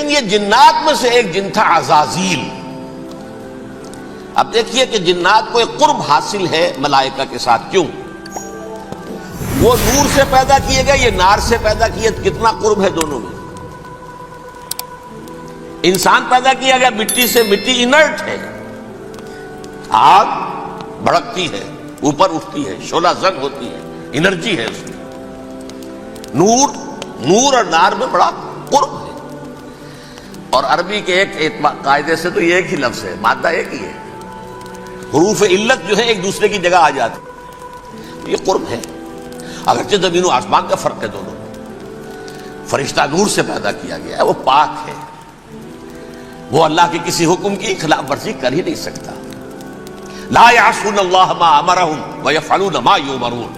لیکن یہ جنات میں سے ایک جن تھا عزازیل. اب دیکھیے کہ جنات کو ایک قرب حاصل ہے ملائکہ کے ساتھ. کیوں؟ وہ نور سے پیدا کیے گئے، یہ نار سے پیدا کیے، کتنا قرب ہے دونوں میں. انسان پیدا کیا گیا مٹی سے، مٹی انرٹ ہے، آگ بھڑکتی ہے، اوپر اٹھتی ہے، شعلہ زن ہوتی ہے، انرجی ہے اس میں. نور اور نار میں بڑا قرب ہے. اور عربی کے ایک قاعدے سے تو یہ ایک ہی لفظ ہے، مادہ ایک ہی ہے، حروف علت جو ہے ایک دوسرے کی جگہ آ جاتی. یہ قرب ہے، اگرچہ زمین و آسمان کا فرق ہے دونوں میں. فرشتہ نور سے پیدا کیا گیا ہے، وہ پاک ہے، وہ اللہ کے کسی حکم کی خلاف ورزی کر ہی نہیں سکتا. لا یعصون اللہ ما امرہم ویفعلون ما یؤمرون.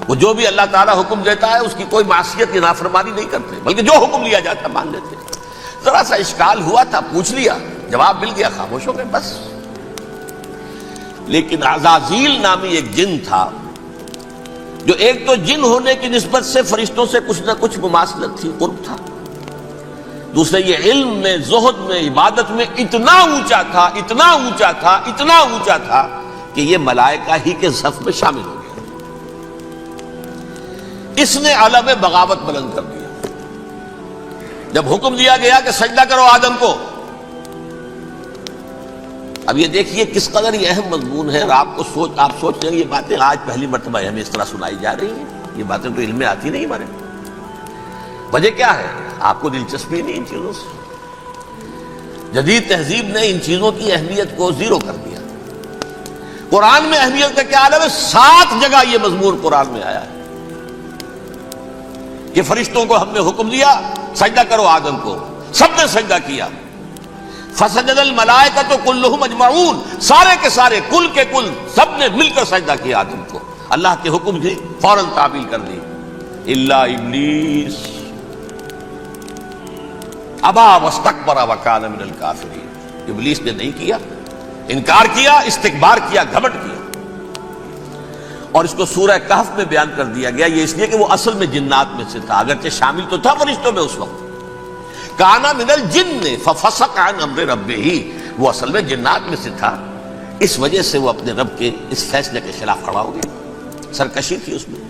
وہ جو بھی اللہ تعالیٰ حکم دیتا ہے اس کی کوئی معصیت یا نافرمانی نہیں کرتے، بلکہ جو حکم لیا جاتا مان لیتے. ذرا سا اشکال ہوا تھا، پوچھ لیا، جواب مل گیا، خاموش ہو گئے بس. لیکن عزازیل نامی ایک جن تھا جو ایک تو جن ہونے کی نسبت سے فرشتوں سے کچھ نہ کچھ مماثلت تھی، قرب تھا. دوسرے یہ علم میں، زہد میں، عبادت میں اتنا اونچا تھا، اتنا اونچا تھا، اتنا اونچا تھا کہ یہ ملائکہ ہی کے صف میں شامل ہو گیا. اس نے علم بغاوت بلند کر دیا. جب حکم دیا گیا کہ سجدہ کرو آدم کو، اب یہ دیکھیے کس قدر یہ اہم مضمون ہے. اور آپ سوچ رہے ہیں یہ باتیں آج پہلی مرتبہ ہمیں اس طرح سنائی جا رہی ہیں. یہ باتیں تو علم میں آتی نہیں ہمارے. وجہ کیا ہے؟ آپ کو دلچسپی نہیں ان چیزوں سے. جدید تہذیب نے ان چیزوں کی اہمیت کو زیرو کر دیا. قرآن میں اہمیت کا کیا عالم ہے؟ 7 جگہ یہ مضمون قرآن میں آیا ہے کہ فرشتوں کو ہم نے حکم دیا سجدہ کرو آدم کو، سب نے سجدہ کیا. فسجد الملائکۃ کلھم اجمعون، سارے کے سارے، کل کے کل، سب نے مل کر سجدہ کیا آدم کو. اللہ کے حکم کی فوراً تعمیل کر دی. الا ابلیس ابا واستکبر وکان من الکافرین. ابلیس نے نہیں کیا، انکار کیا، استکبار کیا، گھمنڈ کیا. اور اس کو سورہ کہف میں بیان کر دیا گیا. یہ اس لیے کہ وہ اصل میں جنات میں سے تھا، اگرچہ شامل تو تھا فرشتوں میں اس وقت. کانا من الجن ففسق عن امر ربہ، وہ اصل میں جنات میں سے تھا. اس وجہ سے وہ اپنے رب کے اس فیصلے کے خلاف کھڑا ہو گیا. سرکشی تھی اس میں.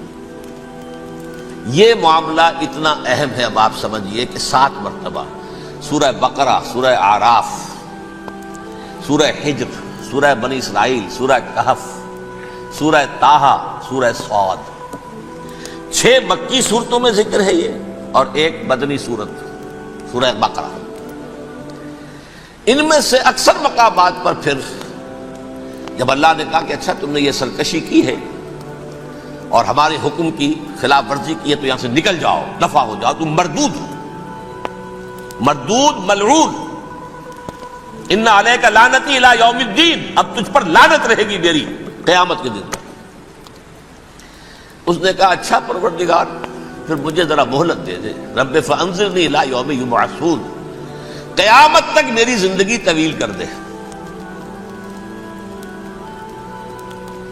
یہ معاملہ اتنا اہم ہے، اب آپ سمجھیے کہ 7 مرتبہ سورہ بقرہ، سورہ اعراف، سورہ حجر، سورہ بنی اسرائیل، سورہ کہف، سورہ طٰہٰ، سورہ صاد، 6 مکی صورتوں میں ذکر ہے یہ، اور ایک مدنی صورت سورہ بقرہ. ان میں سے اکثر مقامات پر پھر جب اللہ نے کہا کہ اچھا تم نے یہ سرکشی کی ہے اور ہمارے حکم کی خلاف ورزی کی ہے تو یہاں سے نکل جاؤ، دفع ہو جاؤ، تم مردود ہو، مردود ملعون. ان علیک لعنتی الی یوم الدین، اب تجھ پر لعنت رہے گی میری قیامت کے دن. اس نے کہا اچھا پروردگار پھر مجھے ذرا مہلت دے دے. رب فانظرنی الی یوم یبعثون، قیامت تک میری زندگی طویل کر دے.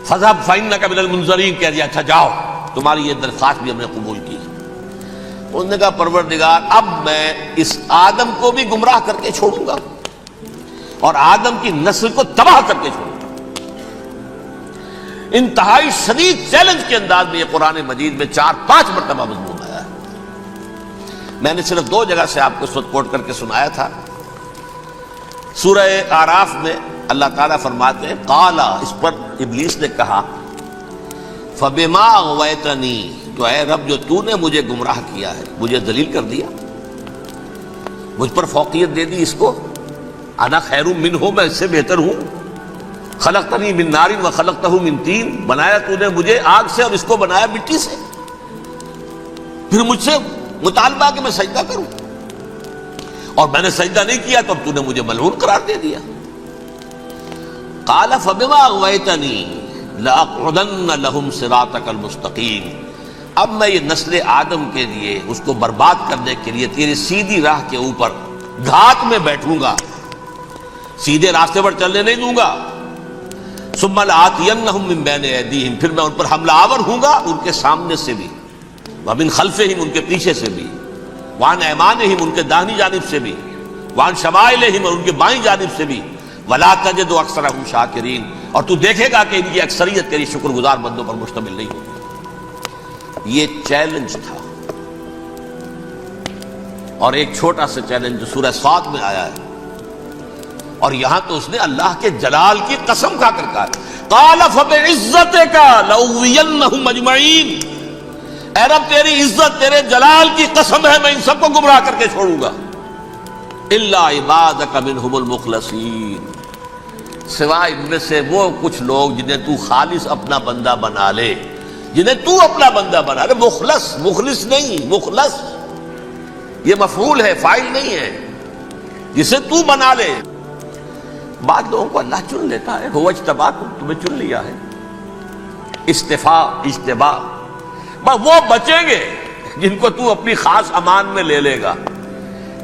فذهب فإنك من المنظرین، کہہ دیا اچھا جاؤ، تمہاری یہ درخواست بھی ہم نے قبول کی. انہوں نے کہا پروردگار اب میں اس آدم کو بھی گمراہ کر کے چھوڑوں گا اور آدم کی نسل کو تباہ کر کے چھوڑوں گا. انتہائی شدید چیلنج کے انداز میں یہ قرآن مجید میں 4-5 مرتبہ مضمون آیا ہے. میں نے صرف 2 جگہ سے آپ کو اس وقت کوٹ کر کے سنایا تھا. سورہ اعراف میں اللہ تعالیٰ فرماتے ہیں قالا، اس پر ابلیس نے کہا فبما اغویتنی، تو اے رب جو تو نے مجھے گمراہ کیا ہے، مجھے ذلیل کر دیا، مجھ پر فوقیت دے دی اس کو. انا خیر منہ، میں اس سے بہتر ہوں. خلقتنی من نار وخلقتہ من طین، بنایا تو نے مجھے آگ سے اور اس کو بنایا مٹی سے. پھر مجھ سے مطالبہ کہ میں سجدہ کروں، اور میں نے سجدہ نہیں کیا تو اب تو نے مجھے ملعون قرار دے دیا. قال فبما اغویتنی لاقعدن لهم صراطک المستقیم، اب میں یہ نسل آدم کے لیے، اس کو برباد کرنے کے لیے تیری سیدھی راہ کے اوپر گھات میں بیٹھوں گا، سیدھے راستے پر چلنے نہیں دوں گا. ثم لآتینہم من بین ایدیہم، پھر میں ان پر حملہ آور ہوں گا ان کے سامنے سے بھی، ومن خلفہم، ان کے پیچھے سے بھی، وعن ایمانہم ان کے داہنی جانب سے بھی، وعن شمائلہم اور ان کے بائیں جانب سے بھی، ولا تجد اکثرہم شاکرین اور تو دیکھے گا کہ ان کی اکثریت تیری شکر گزار بندوں پر مشتمل نہیں ہوگی۔ یہ چیلنج تھا، اور ایک چھوٹا سا چیلنج جو سورہ صاد میں آیا ہے، اور یہاں تو اس نے اللہ کے جلال کی قسم کھا کر کہا قال فبعزتک لأغوینہم اجمعین، اے رب تیری عزت تیرے جلال کی قسم ہے میں ان سب کو گمراہ کر کے چھوڑوں گا، الا عبادک منہم المخلصین، سوائے ان میں سے وہ کچھ لوگ جنہیں تو خالص اپنا بندہ بنا لے، جنہیں تو اپنا بندہ بنا لے۔ مخلص، مخلص نہیں، مخلص یہ مفعول ہے، فاعل نہیں ہے، جسے تو بنا لے۔ بعض لوگوں کو اللہ چن لیتا ہے، هو اجتباکم، تمہیں چن لیا ہے، استفاء اجتباء، بس وہ بچیں گے جن کو تو اپنی خاص امان میں لے لے گا،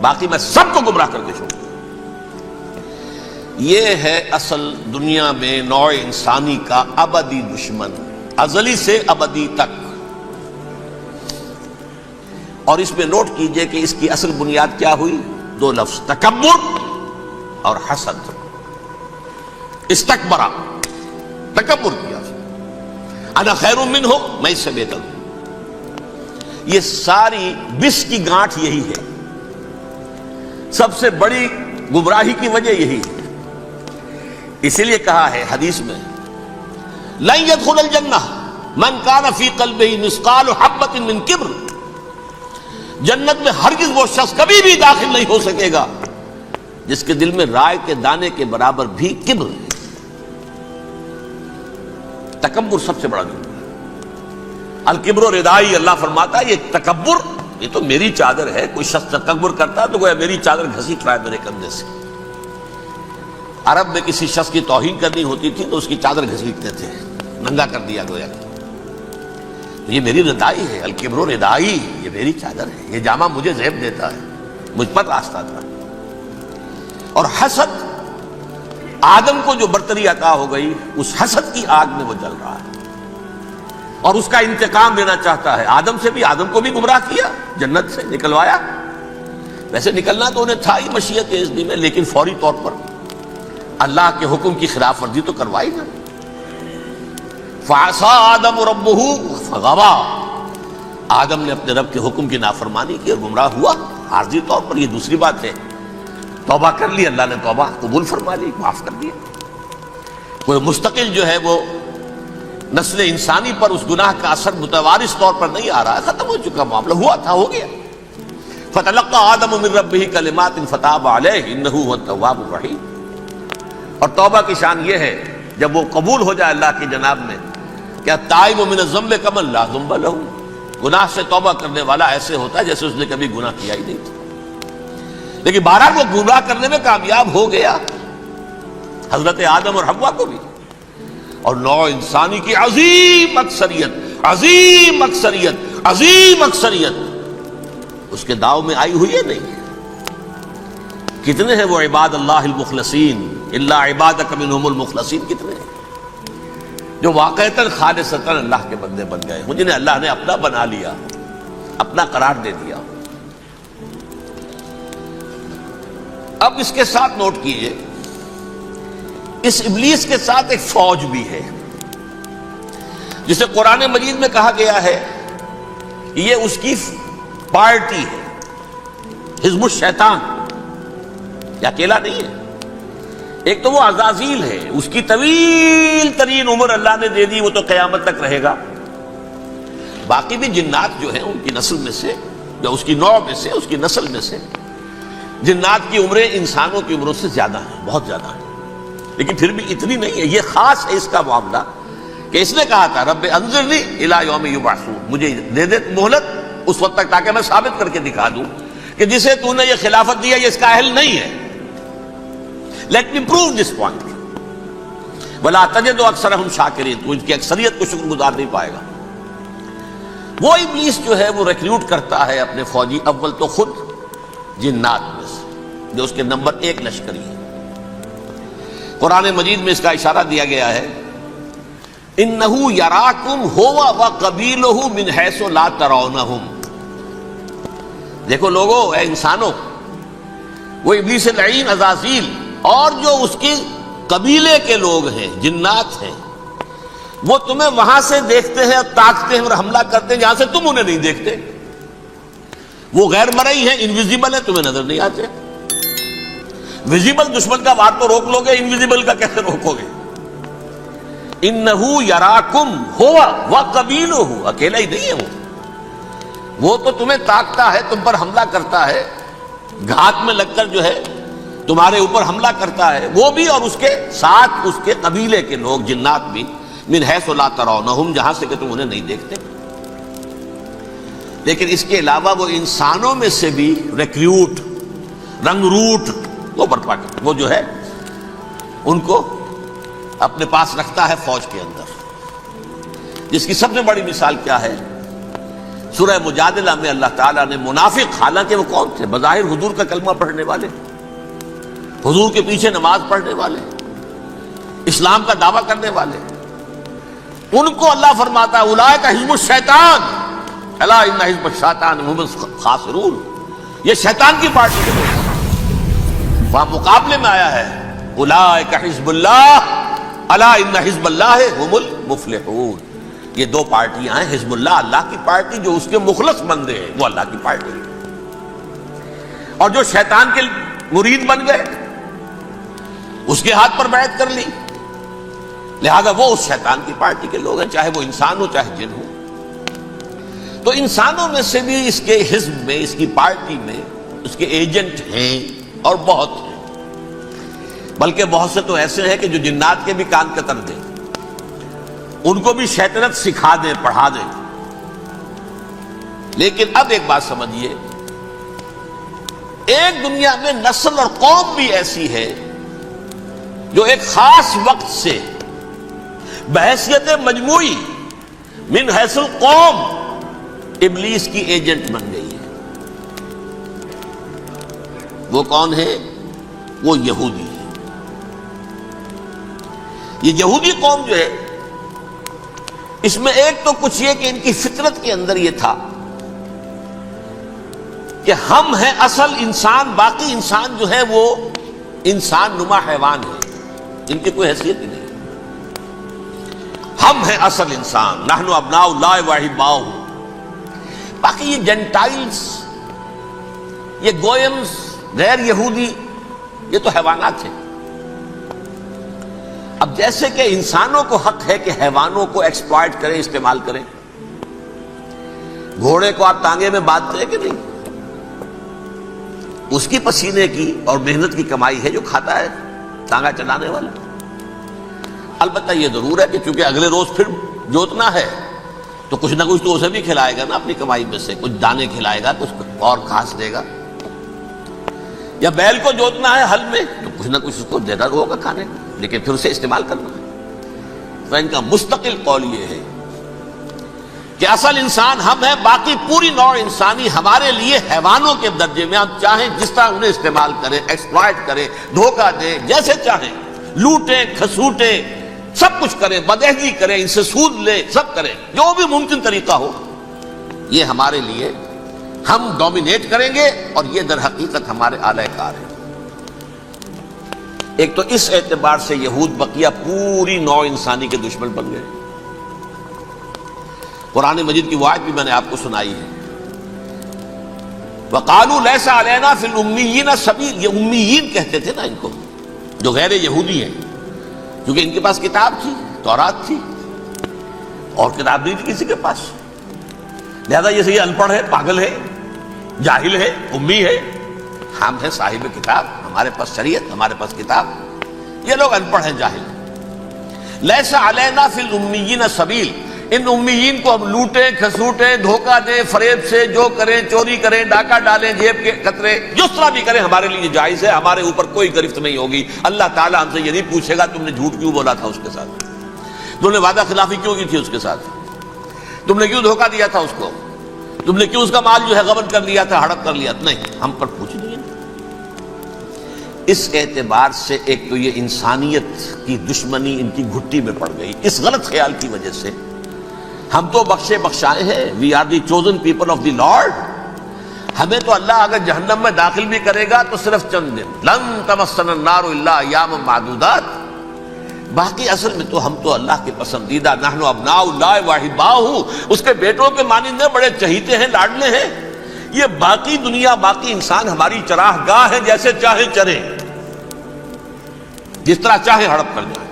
باقی میں سب کو گمراہ کر کے چھوڑوں گا۔ یہ ہے اصل دنیا میں نوع انسانی کا ابدی دشمن، ازلی سے ابدی تک۔ اور اس میں نوٹ کیجئے کہ اس کی اصل بنیاد کیا ہوئی؟ دو لفظ، تکبر اور حسد۔ استکبرا، تکبر کیا، انا خیر منہ، میں اس سے بہتر ہوں۔ یہ ساری بس کی گانٹھ یہی ہے، سب سے بڑی گمراہی کی وجہ یہی ہے۔ اسی لیے کہا ہے حدیث میں لن يدخل الجنہ من کان فی قلبہ مثقال حبۃ من کبر، جنت میں ہرگز وہ شخص کبھی بھی داخل نہیں ہو سکے گا جس کے دل میں رائے کے دانے کے برابر بھی کبر ہے۔ تکبر سب سے بڑا جرم ہے۔ الکبر ردائی، اللہ فرماتا ہے یہ تکبر، یہ تو میری چادر ہے۔ کوئی شخص تکبر کرتا تو گویا میری چادر گھسیٹ رہا ہے میرے کندھے سے۔ عرب میں کسی شخص کی توہین کرنی ہوتی تھی تو اس کی چادر گھسیٹتے تھے، ننگا کر دیا گویا۔ یہ میری ردائی ہے، الکبر ردائی، یہ میری چادر ہے، یہ جامہ مجھے زیب دیتا ہے، مجھ پر راستہ تھا۔ اور حسد، آدم کو جو برتری عطا ہو گئی اس حسد کی آگ میں وہ جل رہا ہے اور اس کا انتقام لینا چاہتا ہے۔ آدم سے بھی، آدم کو بھی گمراہ کیا، جنت سے نکلوایا۔ ویسے نکلنا تو انہیں تھا ہی مشیت اذنی میں، لیکن فوری طور پر اللہ کے حکم کی خلاف ورزی تو کروائی نا۔ فعصى آدم ربہ فغوى، آدم نے اپنے رب کے حکم کی نافرمانی کی اور گمراہ ہوا عارضی طور پر۔ یہ دوسری بات ہے، توبہ کر لی، اللہ نے توبہ قبول فرما لی، معاف کر دیا۔ کوئی مستقل جو ہے وہ نسل انسانی پر اس گناہ کا اثر متوارث طور پر نہیں آ رہا ہے، ختم ہو چکا معاملہ، ہوا تھا ہو گیا۔ فتلقى آدم من ربہ کلمات فتاب علیہ انہ هو التواب الرحیم۔ اور توبہ کی شان یہ ہے جب وہ قبول ہو جائے اللہ کی جناب میں، کیا تائب من الذنب کمن لا ذنب لہ، گناہ سے توبہ کرنے والا ایسے ہوتا ہے جیسے اس نے کبھی گناہ کیا ہی نہیں تھا۔ لیکن بہرحال وہ گمراہ کرنے میں کامیاب ہو گیا، حضرت آدم اور حوا کو بھی۔ اور نوع انسانی کی عظیم اکثریت، عظیم اکثریت، عظیم اکثریت اس کے داؤ میں آئی ہوئی ہے نہیں۔ کتنے ہیں وہ عباد اللہ المخلصین، الا عبادک منہم المخلصین، کتنے ہیں جو واقعتاً خالصتاً اللہ کے بندے بن گئے ہوں، جنہیں اللہ نے اپنا بنا لیا، اپنا قرار دے دیا۔ اب اس کے ساتھ نوٹ کیجئے، اس ابلیس کے ساتھ ایک فوج بھی ہے جسے قرآن مجید میں کہا گیا ہے یہ اس کی پارٹی ہے، حزب الشیطان، یہ اکیلا نہیں ہے۔ ایک تو وہ عزازیل ہے، اس کی طویل ترین عمر اللہ نے دے دی، وہ تو قیامت تک رہے گا۔ باقی بھی جنات جو ہیں ان کی نسل میں سے، یا اس کی نوع میں سے، اس کی نسل میں سے، جنات کی عمریں انسانوں کی عمروں سے زیادہ ہیں، بہت زیادہ ہیں، لیکن پھر بھی اتنی نہیں ہے۔ یہ خاص ہے اس کا معاملہ کہ اس نے کہا تھا رب انظرنی الی یوم یبعثون، مجھے دے دے مہلت اس وقت تک تاکہ میں ثابت کر کے دکھا دوں کہ جسے تو نے یہ خلافت دیا یہ اس کا اہل نہیں ہے۔ Let me prove this point ولا تجد اکثرہم شاکرین، تو ان کی اکثریت کو شکر گزار نہیں پائے گا۔ وہ ابلیس جو ہے وہ ریکروٹ کرتا ہے اپنے فوجی، اول تو خود جنات میں سے جو اس کے نمبر 1 لشکری ہے۔ قرآن مجید میں اس کا اشارہ دیا گیا ہے انہ یراکم ہوا وقبیلہ من حیث لا ترونہم، دیکھو لوگوں، اے انسانوں، وہ ابلیس لعین عزازیل اور جو اس کی قبیلے کے لوگ ہیں، جنات ہیں، وہ تمہیں وہاں سے دیکھتے ہیں اور تاکتے ہیں اور حملہ کرتے ہیں جہاں سے تم انہیں نہیں دیکھتے. وہ غیر مرئی ہیں، انویزیبل ہیں، تمہیں نظر نہیں آتے. ویزیبل دشمن کا وار تو روک لو گے، انویزیبل کا کیسے روکو گے؟ انہو یراکم ہوا وقبیلہ، اکیلا ہی نہیں ہے وہ تو تمہیں تاکتا ہے، تم پر حملہ کرتا ہے، گھات میں لگ کر جو ہے تمہارے اوپر حملہ کرتا ہے، وہ بھی اور اس کے ساتھ اس کے قبیلے کے لوگ جنات بھی، من حیث لا ترونہم، جہاں سے کہ تم انہیں نہیں دیکھتے. لیکن اس کے علاوہ وہ انسانوں میں سے بھی ریکریوٹ، رنگ روٹ وہ برپا کرتا، وہ جو ہے ان کو اپنے پاس رکھتا ہے فوج کے اندر. جس کی سب سے بڑی مثال کیا ہے؟ سورہ مجادلہ میں اللہ تعالیٰ نے منافق، حالانکہ وہ کون تھے؟ بظاہر حضور کا کلمہ پڑھنے والے، حضور کے پیچھے نماز پڑھنے والے، اسلام کا دعویٰ کرنے والے، ان کو اللہ فرماتا ہے اولئک حزب الشیطان الا ان حزب الشیطان هم الخاسرون، یہ شیطان کی پارٹی کے لوگ. وہاں مقابلے میں آیا ہے اولئک حزب اللہ الا ان حزب اللہ هم المفلحون. یہ دو پارٹیاں ہیں، حزب اللہ اللہ کی پارٹی جو اس کے مخلص بندے ہیں وہ اللہ کی پارٹی، اور جو شیطان کے مرید بن گئے اس کے ہاتھ پر بیعت کر لی، لہذا وہ اس شیطان کی پارٹی کے لوگ ہیں، چاہے وہ انسان ہو چاہے جن ہو. تو انسانوں میں سے بھی اس کے حزب میں، اس کی پارٹی میں اس کے ایجنٹ ہیں اور بہت ہیں، بلکہ بہت سے تو ایسے ہیں کہ جو جنات کے بھی کان قطر دیں، ان کو بھی شیطنت سکھا دیں، پڑھا دیں. لیکن اب ایک بات سمجھیے، ایک دنیا میں نسل اور قوم بھی ایسی ہے جو ایک خاص وقت سے بحیثیت مجموعی من حیث القوم ابلیس کی ایجنٹ بن گئی ہے. وہ کون ہے؟ وہ یہودی ہے. یہ یہودی قوم جو ہے، اس میں ایک تو کچھ یہ کہ ان کی فطرت کے اندر یہ تھا کہ ہم ہیں اصل انسان، باقی انسان جو ہے وہ انسان نما حیوان ہے، ان کی کوئی حیثیت ہی نہیں. ہم ہیں اصل انسان، نحن ابناء اللہ و احباؤہ. باقی یہ جنٹائلز، یہ گوئمز، غیر یہودی، یہ تو حیوانات ہیں. اب جیسے کہ انسانوں کو حق ہے کہ حیوانوں کو ایکسپلائٹ کریں، استعمال کریں. گھوڑے کو آپ ٹانگے میں باندھتے ہیں کہ نہیں؟ اس کی پسینے کی اور محنت کی کمائی ہے جو کھاتا ہے ٹانگا چلانے والا. البتہ یہ ضرور ہے کہ چونکہ اگلے روز پھر جوتنا ہے تو کچھ نہ کچھ تو اسے بھی کھلائے گا نا، اپنی کمائی میں سے کچھ دانے کھلائے گا، کچھ اور گھاس دے گا. یا بیل کو جوتنا ہے ہل میں تو کچھ نہ کچھ اس کو دینا ہوگا کھانے کو، لیکن پھر اسے استعمال کرنا ہے. تو ان کا مستقل قول یہ ہے کہ اصل انسان ہم ہیں، باقی پوری نوع انسانی ہمارے لیے حیوانوں کے درجے میں. ہم چاہیں جس طرح انہیں استعمال کریں، ایکسپلائٹ کریں، دھوکہ دیں، جیسے چاہیں، لوٹیں، کھسوٹیں، سب کچھ کریں، بدہضی کریں، ان سے سود لیں، سب کریں، جو بھی ممکن طریقہ ہو. یہ ہمارے لیے ہم ڈومینیٹ کریں گے، اور یہ در حقیقت ہمارے اعلی کار ہیں. ایک تو اس اعتبار سے یہود بقیہ پوری نوع انسانی کے دشمن بن گئے. قرآن مجید کی وہ آیت بھی میں نے آپ کو سنائی ہے، وَقَالُوا لَيْسَ عَلَيْنَا فِي الْأُمِّيِّينَ سَبِيلٌ. یہ امیین کہتے تھے نا ان کو، جو غیر یہودی ہیں، کیونکہ ان کے پاس کتاب تھی، تورات تھی، اور کتاب نہیں تھی کسی کے پاس. لہذا یہ ان پڑھ ہے، پاگل ہے، جاہل ہے، امی ہے. ہم ہیں صاحب کتاب، ہمارے پاس شریعت، ہمارے پاس کتاب. یہ لوگ ان پڑھ ہیں، جاہل ہیں. لیس علینا فی الامیین سبیل. ان امیین کو ہم لوٹیں، کھسوٹیں، دھوکہ دیں، فریب سے جو کریں، چوری کریں، ڈاکہ ڈالیں، جیب کے قطرے، جس طرح بھی کریں ہمارے لیے جائز ہے. ہمارے اوپر کوئی گرفت نہیں ہوگی. اللہ تعالیٰ ہم سے یہ نہیں پوچھے گا تم نے جھوٹ کیوں بولا تھا اس کے ساتھ، تم نے وعدہ خلافی کیوں کی تھی اس کے ساتھ، تم نے کیوں دھوکہ دیا تھا اس کو، تم نے کیوں اس کا مال جو ہے غبن کر لیا تھا، ہڑپ کر لیا. نہیں، ہم پر پوچھ نہیں. اس اعتبار سے ایک تو یہ انسانیت کی دشمنی ان کی گھٹی میں پڑ گئی، اس غلط خیال کی وجہ سے. ہم تو بخشے بخشائے ہیں، we are the chosen people of the lord. ہمیں تو اللہ اگر جہنم میں داخل بھی کرے گا تو صرف چند دن، لن تمسنا النار الا ایاما معدودات، باقی اصل میں تو ہم تو اللہ کے پسندیدہ، نحن ابناء اللہ واحباؤہ، اس کے بیٹوں کے مانند بڑے چہیتے ہیں، لاڈلے ہیں۔ یہ باقی دنیا، باقی انسان ہماری چراہ گاہ ہے، جیسے چاہے چرے، جس طرح چاہے ہڑپ کر جائیں۔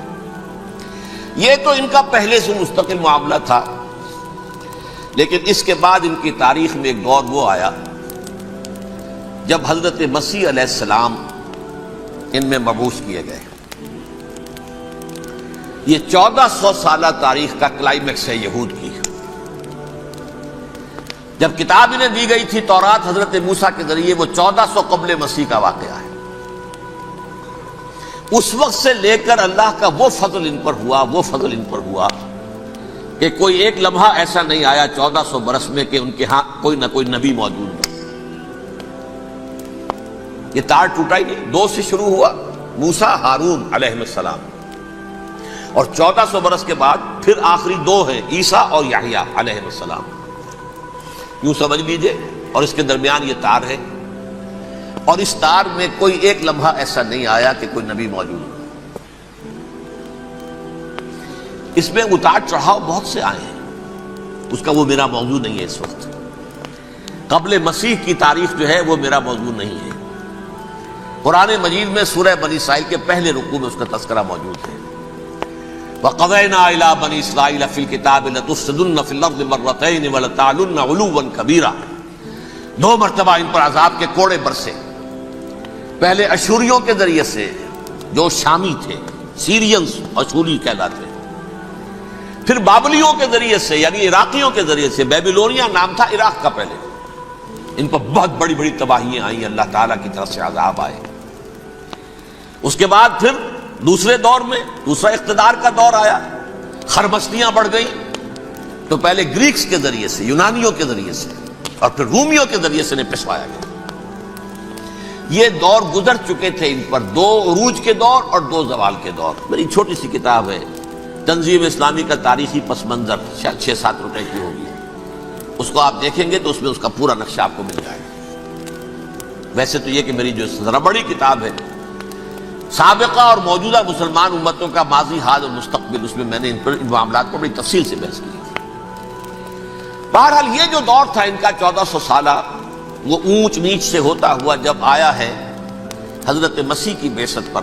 یہ تو ان کا پہلے سے مستقل معاملہ تھا، لیکن اس کے بعد ان کی تاریخ میں ایک دور وہ آیا جب حضرت مسیح علیہ السلام ان میں مبعوث کیے گئے۔ یہ 1400 سالہ تاریخ کا کلائمیکس ہے یہود کی۔ جب کتاب انہیں دی گئی تھی تورات حضرت موسیٰ کے ذریعے، وہ 1400 قبل مسیح کا واقعہ ہے۔ اس وقت سے لے کر اللہ کا وہ فضل ان پر ہوا، وہ فضل ان پر ہوا کہ کوئی ایک لمحہ ایسا نہیں آیا 1400 برس میں کہ ان کے ہاں کوئی نہ کوئی نبی موجود نہ۔ یہ تار ٹوٹا ہی نہیں، 2 سے شروع ہوا، موسیٰ ہارون علیہ السلام، اور 1400 برس کے بعد پھر آخری 2 ہیں، عیسیٰ اور یحییٰ علیہ السلام۔ یوں سمجھ لیجئے، اور اس کے درمیان یہ تار ہے، اور اس تار میں کوئی ایک لمحہ ایسا نہیں آیا کہ کوئی نبی موجود ہو۔ اس میں اتار چڑھاؤ بہت سے آئے ہیں، اس کا وہ میرا موضوع نہیں ہے اس وقت۔ قبل مسیح کی تاریخ جو ہے وہ میرا موضوع نہیں ہے۔ قرآن مجید میں سورہ بنی اسرائیل کے پہلے رکوع میں اس کا تذکرہ موجود ہے۔ وَقَضَيْنَا إِلَىٰ بَنِي إِسْرَائِيلَ فِي الْكِتَابِ لَتُفْسِدُنَّ فِي الْأَرْضِ مَرَّتَيْنِ وَلَتَعْلُنَّ عُلُوًّا كَبِيرًا، 2 مرتبہ ان پر عذاب کے کوڑے برسے، پہلے اشوریوں کے ذریعے سے جو شامی تھے، سیرینز اشوری کہلاتے، پھر بابلیوں کے ذریعے سے یعنی عراقیوں کے ذریعے سے، بیبیلونیا نام تھا عراق کا پہلے، ان پر بہت بڑی بڑی تباہیاں آئیں، اللہ تعالیٰ کی طرف سے عذاب آئے۔ اس کے بعد پھر دوسرے دور میں دوسرا اقتدار کا دور آیا، خرمستیاں بڑھ گئیں، تو پہلے گریکس کے ذریعے سے، یونانیوں کے ذریعے سے، اور پھر رومیوں کے ذریعے سے انہیں پسوایا گیا۔ یہ دور گزر چکے تھے ان پر، 2 عروج کے دور اور 2 زوال کے دور۔ میری چھوٹی سی کتاب ہے تنظیم اسلامی کا تاریخی پس منظر، شاید 6-7 روپے کی ہوگی، اس کو آپ دیکھیں گے تو اس میں اس کا پورا نقشہ آپ کو مل جائے گا۔ ویسے تو یہ کہ میری جو ذرا بڑی کتاب ہے سابقہ اور موجودہ مسلمان امتوں کا ماضی، حال اور مستقبل، اس میں میں نے ان معاملات کو بڑی تفصیل سے بحث کی۔ بہرحال یہ جو دور تھا ان کا 1400 سالہ، وہ اونچ نیچ سے ہوتا ہوا جب آیا ہے حضرت مسیح کی بعثت پر،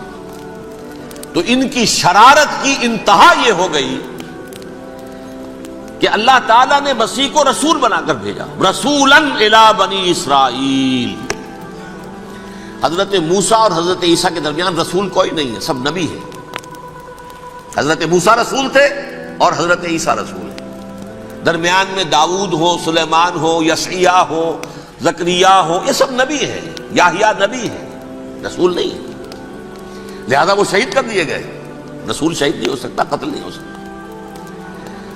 تو ان کی شرارت کی انتہا یہ ہو گئی کہ اللہ تعالیٰ نے مسیح کو رسول بنا کر بھیجا، رسولاً الی بنی اسرائیل۔ حضرت موسیٰ اور حضرت عیسیٰ کے درمیان رسول کوئی نہیں ہے، سب نبی ہے۔ حضرت موسیٰ رسول تھے اور حضرت عیسیٰ رسول ہے، درمیان میں داؤد ہو، سلیمان ہو، یسعیاہ ہو، زکریا ہو، یہ سب نبی ہیں، یحییٰ نبی ہے، رسول نہیں ہے۔ لہذا وہ شہید کر دیے گئے، رسول شہید نہیں ہو سکتا، قتل نہیں ہو سکتا۔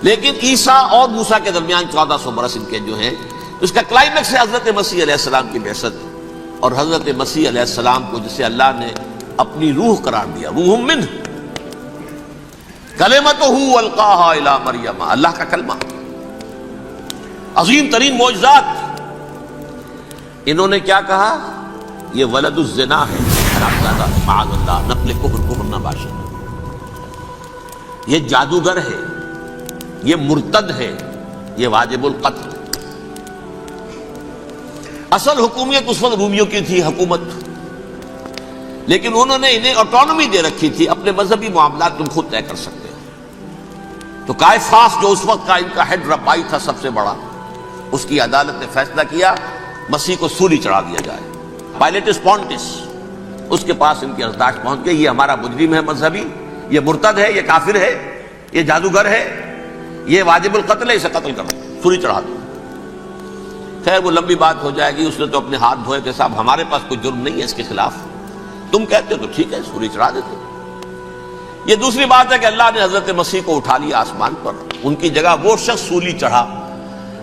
لیکن عیسیٰ اور موسیٰ کے درمیان 1400 برس ان کے جو ہیں، اس کا کلائمیکس ہے حضرت مسیح علیہ السلام کی بعثت، اور حضرت مسیح علیہ السلام کو جسے اللہ نے اپنی روح قرار دیا، روح منہ، کلمتہ القاہا الی مریم، اللہ کا کلمہ، عظیم ترین معجزات۔ انہوں نے کیا کہا؟ یہ ولد الزنا ہے، معاذ اللہ، نقل کفر نہ باشد، یہ جادوگر ہے، یہ مرتد ہے، یہ واجب القتل۔ اصل حکومت اس وقت رومیوں کی تھی حکومت، لیکن انہوں نے انہیں آٹونومی دے رکھی تھی، اپنے مذہبی معاملات تم خود طے کر سکتے ہو۔ تو کائفاس جو اس وقت کا ان کا ہیڈ ربائی تھا سب سے بڑا، اس کی عدالت نے فیصلہ کیا مسیح کو سولی چڑھا دیا جائے۔ پائلیٹس پونٹس، اس کے پاس ان کی ارزداشت پہنچ گئی، یہ ہمارا مجرم ہے مذہبی، یہ مرتد ہے، یہ کافر ہے، یہ جادوگر ہے، یہ واجب القتل ہے، اسے قتل کرو، سولی چڑھا دو۔ خیر وہ لمبی بات ہو جائے گی، اس نے تو اپنے ہاتھ دھوئے کہ صاحب ہمارے پاس کوئی جرم نہیں ہے اس کے خلاف، تم کہتے ہو تو ٹھیک ہے، سولی چڑھا دیتے۔ یہ دوسری بات ہے کہ اللہ نے حضرت مسیح کو اٹھا لیا آسمان پر، ان کی جگہ وہ شخص سولی چڑھا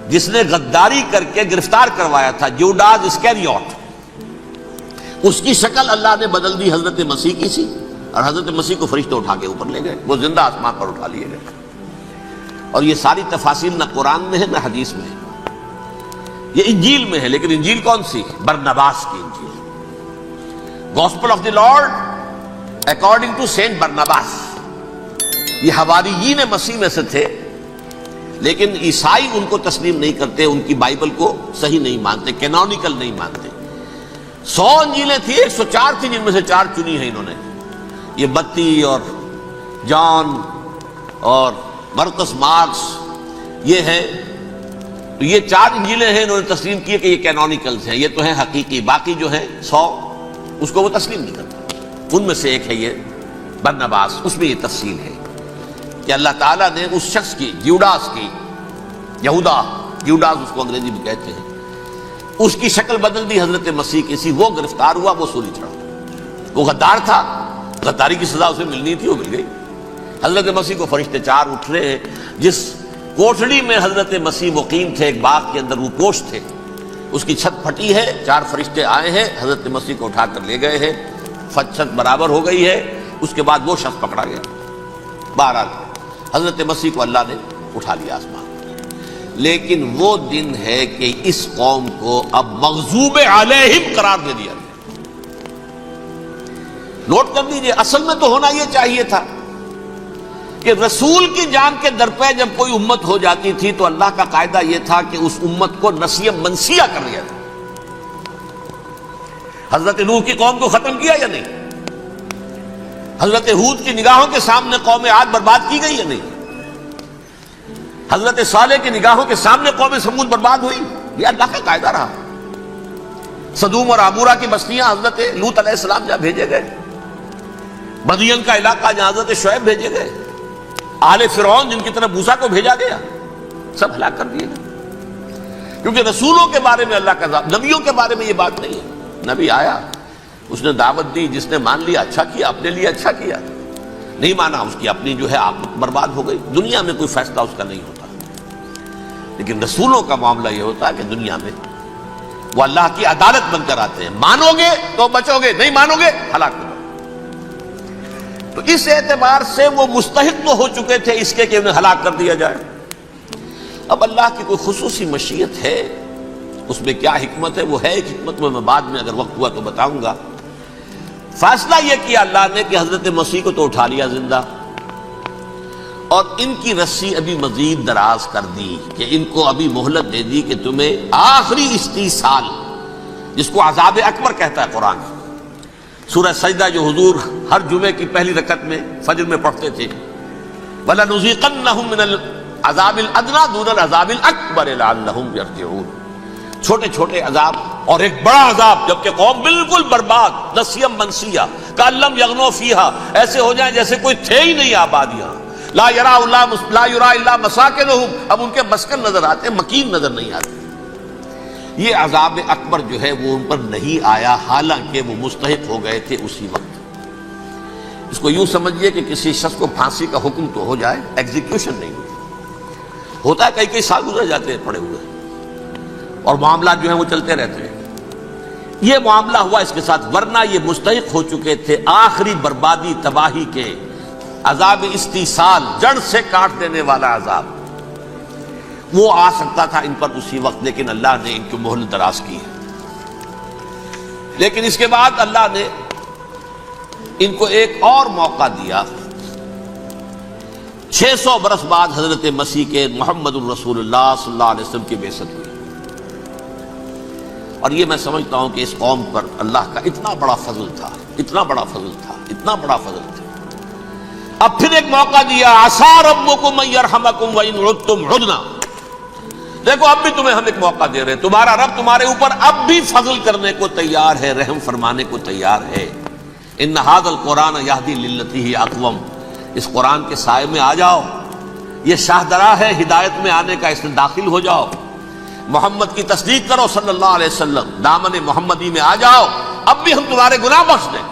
جس نے غداری کر کے گرفتار کروایا تھا، جوڈاس اسکیریوٹ، اس کی شکل اللہ نے بدل دی حضرت مسیح کی سی، اور حضرت مسیح کو فرشتے اٹھا کے اوپر لے گئے، وہ زندہ آسمان پر اٹھا لیے گئے۔ اور یہ ساری تفاصیل نہ قرآن میں ہے نہ حدیث میں ہے، یہ انجیل میں ہے، لیکن انجیل کون سی؟ برنباس کی انجیل، gospel of the lord according to Saint Barnabas. یہ حواریین مسیح میں سے تھے، لیکن عیسائی ان کو تسلیم نہیں کرتے، ان کی بائبل کو صحیح نہیں مانتے، کینونیکل نہیں مانتے۔ 100 انجیلیں تھیں، 104 تھیں، جن میں سے 4 چنی ہیں انہوں نے، یہ متی اور جان اور مرقس مارکس، یہ ہے، تو یہ 4 انجیلیں ہیں انہوں نے تسلیم کی کہ یہ کینونیکلز ہیں، یہ تو ہیں حقیقی، باقی جو ہے 100 اس کو وہ تسلیم نہیں کرتے۔ ان میں سے ایک ہے یہ برنباس، اس میں یہ تفصیل ہے کہ اللہ تعالیٰ نے اس شخص کی، جیوڈاس کی، جیوڈاس اس کو انگریزی میں کہتے ہیں، اس کی شکل بدل دی حضرت مسیح کی سی، وہ گرفتار ہوا، وہ سولی چڑھا۔ وہ غدار تھا، غداری کی سزا اسے ملنی تھی، وہ مل گئی۔ حضرت مسیح کو فرشتے 4 اٹھ رہے ہیں، جس کوٹھڑی میں حضرت مسیح مقیم تھے، ایک باغ کے اندر وہ پوش تھے، اس کی چھت پھٹی ہے، 4 فرشتے آئے ہیں، حضرت مسیح کو اٹھا کر لے گئے ہیں، چھت برابر ہو گئی ہے، اس کے بعد وہ شخص پکڑا گیا۔ بہرحال حضرت مسیح کو اللہ نے اٹھا لیا آسمان۔ لیکن وہ دن ہے کہ اس قوم کو اب مغضوب علیہم قرار دے دیا گیا۔ نوٹ کر لیجیے، اصل میں تو ہونا یہ چاہیے تھا کہ رسول کی جان کے در پہ جب کوئی امت ہو جاتی تھی تو اللہ کا قاعدہ یہ تھا کہ اس امت کو نسیہ منسیہ کر دیا تھا۔ حضرت نوح کی قوم کو ختم کیا یا نہیں؟ حضرت ہود کی نگاہوں کے سامنے قوم عاد برباد کی گئی یا نہیں؟ حضرت صالح کی نگاہوں کے سامنے قوم سمود برباد ہوئی؟ یہ اللہ کا قاعدہ رہا۔ سدوم اور عمورہ کی بستیاں حضرت لوط علیہ السلام جہاں بھیجے گئے، مدین کا علاقہ جہاں حضرت شعیب بھیجے گئے، آل فرعون جن کی طرف موسیٰ کو بھیجا گیا، سب ہلاک کر دیے گئے۔ کیونکہ رسولوں کے بارے میں اللہ کا، نبیوں کے بارے میں یہ بات نہیں ہے۔ نبی آیا، اس نے دعوت دی، جس نے مان لیا اچھا کیا، اپنے لیے اچھا کیا، نہیں مانا اس کی اپنی جو ہے عاقبت برباد ہو گئی۔ دنیا میں کوئی فیصلہ اس کا نہیں ہوتا، لیکن رسولوں کا معاملہ یہ ہوتا ہے کہ دنیا میں وہ اللہ کی عدالت بن کر آتے ہیں، مانو گے تو بچو گے، نہیں مانو گے ہلاک ہو۔ تو اس اعتبار سے وہ مستحق تو ہو چکے تھے اس کے کہ انہیں ہلاک کر دیا جائے۔ اب اللہ کی کوئی خصوصی مشیت ہے، اس میں کیا حکمت ہے؟ وہ ہے ایک حکمت، میں بعد میں اگر وقت ہوا تو بتاؤں گا۔ فیصلہ یہ کیا اللہ نے کہ حضرت مسیح کو تو اٹھا لیا زندہ، اور ان کی رسی ابھی مزید دراز کر دی، کہ ان کو ابھی مہلت دے دی کہ تمہیں آخری استیصال، جس کو عذاب اکبر کہتا ہے قرآن، سورہ سجدہ جو حضور ہر جمعے کی پہلی رکعت میں فجر میں پڑھتے تھے، وَلَنُذِيقَنَّهُم مِّنَ الْعَذَابِ الْأَدْنَىٰ دُونَ الْعَذَابِ الْأَكْبَرِ لَعَلَّهُمْ يَرْجِعُونَ۔ چھوٹے چھوٹے عذاب اور ایک بڑا عذاب، جبکہ قوم بالکل برباد، نسیم منسیہ، کأن لم یغنوا فیہا، ایسے ہو جائیں جیسے کوئی تھے ہی نہیں آباد یہاں۔ لا یرا الا مساکنہم، اب ان کے مسکن نظر آتے، مکین نظر نہیں آتے۔ یہ عذاب اکبر جو ہے وہ ان پر نہیں آیا، حالانکہ وہ مستحق ہو گئے تھے اسی وقت۔ اس کو یوں سمجھیے کہ کسی شخص کو پھانسی کا حکم تو ہو جائے، ایگزیکیوشن نہیں ہوتا ہے، کئی سال گزر جاتے ہیں پڑے ہوئے، اور معاملات جو ہیں وہ چلتے رہتے ہیں۔ یہ معاملہ ہوا اس کے ساتھ، ورنہ یہ مستحق ہو چکے تھے آخری بربادی تباہی کے، عذاب استیصال، جڑ سے کاٹ دینے والا عذاب۔ وہ آ سکتا تھا ان پر اسی وقت، لیکن اللہ نے ان کی مہلت دراز کی ہے۔ لیکن اس کے بعد اللہ نے ان کو ایک اور موقع دیا۔ 600 برس بعد حضرت مسیح کے محمد الرسول اللہ صلی اللہ علیہ وسلم کی بعثت ہوئی، اور یہ میں سمجھتا ہوں کہ اس قوم پر اللہ کا اتنا بڑا فضل تھا، اتنا بڑا فضل تھا، اتنا بڑا فضل تھا۔ اب پھر ایک موقع دیا، عسیٰ ربکم ان یرحمکم وان عدتم عدنا۔ دیکھو اب بھی تمہیں ہم ایک موقع دے رہے ہیں، تمہارا رب تمہارے اوپر اب بھی فضل کرنے کو تیار ہے، رحم فرمانے کو تیار ہے۔ ان ھذا القرآن یہدی للتی ہی اقوم، اس قرآن کے سائے میں آ جاؤ، یہ شاہدرا ہے ہدایت میں آنے کا، اس میں داخل ہو جاؤ، محمد کی تصدیق کرو صلی اللہ علیہ وسلم، دامن محمدی میں آ جاؤ، اب بھی ہم تمہارے گناہ بخش دیں۔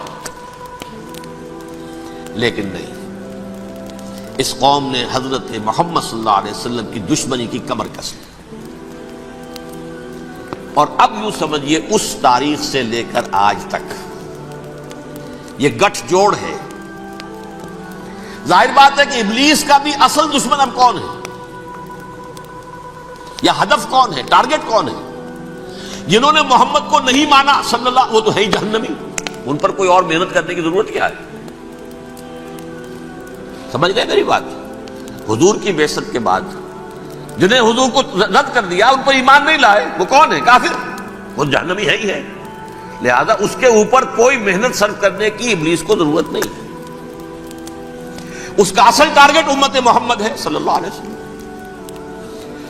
لیکن نہیں، اس قوم نے حضرت محمد صلی اللہ علیہ وسلم کی دشمنی کی کمر کس لی، اور اب یوں سمجھیے اس تاریخ سے لے کر آج تک یہ گٹھ جوڑ ہے۔ ظاہر بات ہے کہ ابلیس کا بھی اصل دشمن اب کون ہے، یا ہدف کون ہے، ٹارگٹ کون ہے؟ جنہوں نے محمد کو نہیں مانا صلی اللہ، وہ تو ہے ہی جہنمی، ان پر کوئی اور محنت کرنے کی ضرورت کیا ہے؟ سمجھ گئے میری بات؟ حضور کی بعثت کے بعد جنہیں حضور کو رد کر دیا، ان پر ایمان نہیں لائے، وہ کون ہے؟ کافر، وہ جہنمی ہے ہی ہے۔ لہذا اس کے اوپر کوئی محنت صرف کرنے کی ابلیس کو ضرورت نہیں، اس کا اصل ٹارگٹ امت محمد ہے صلی اللہ علیہ وسلم۔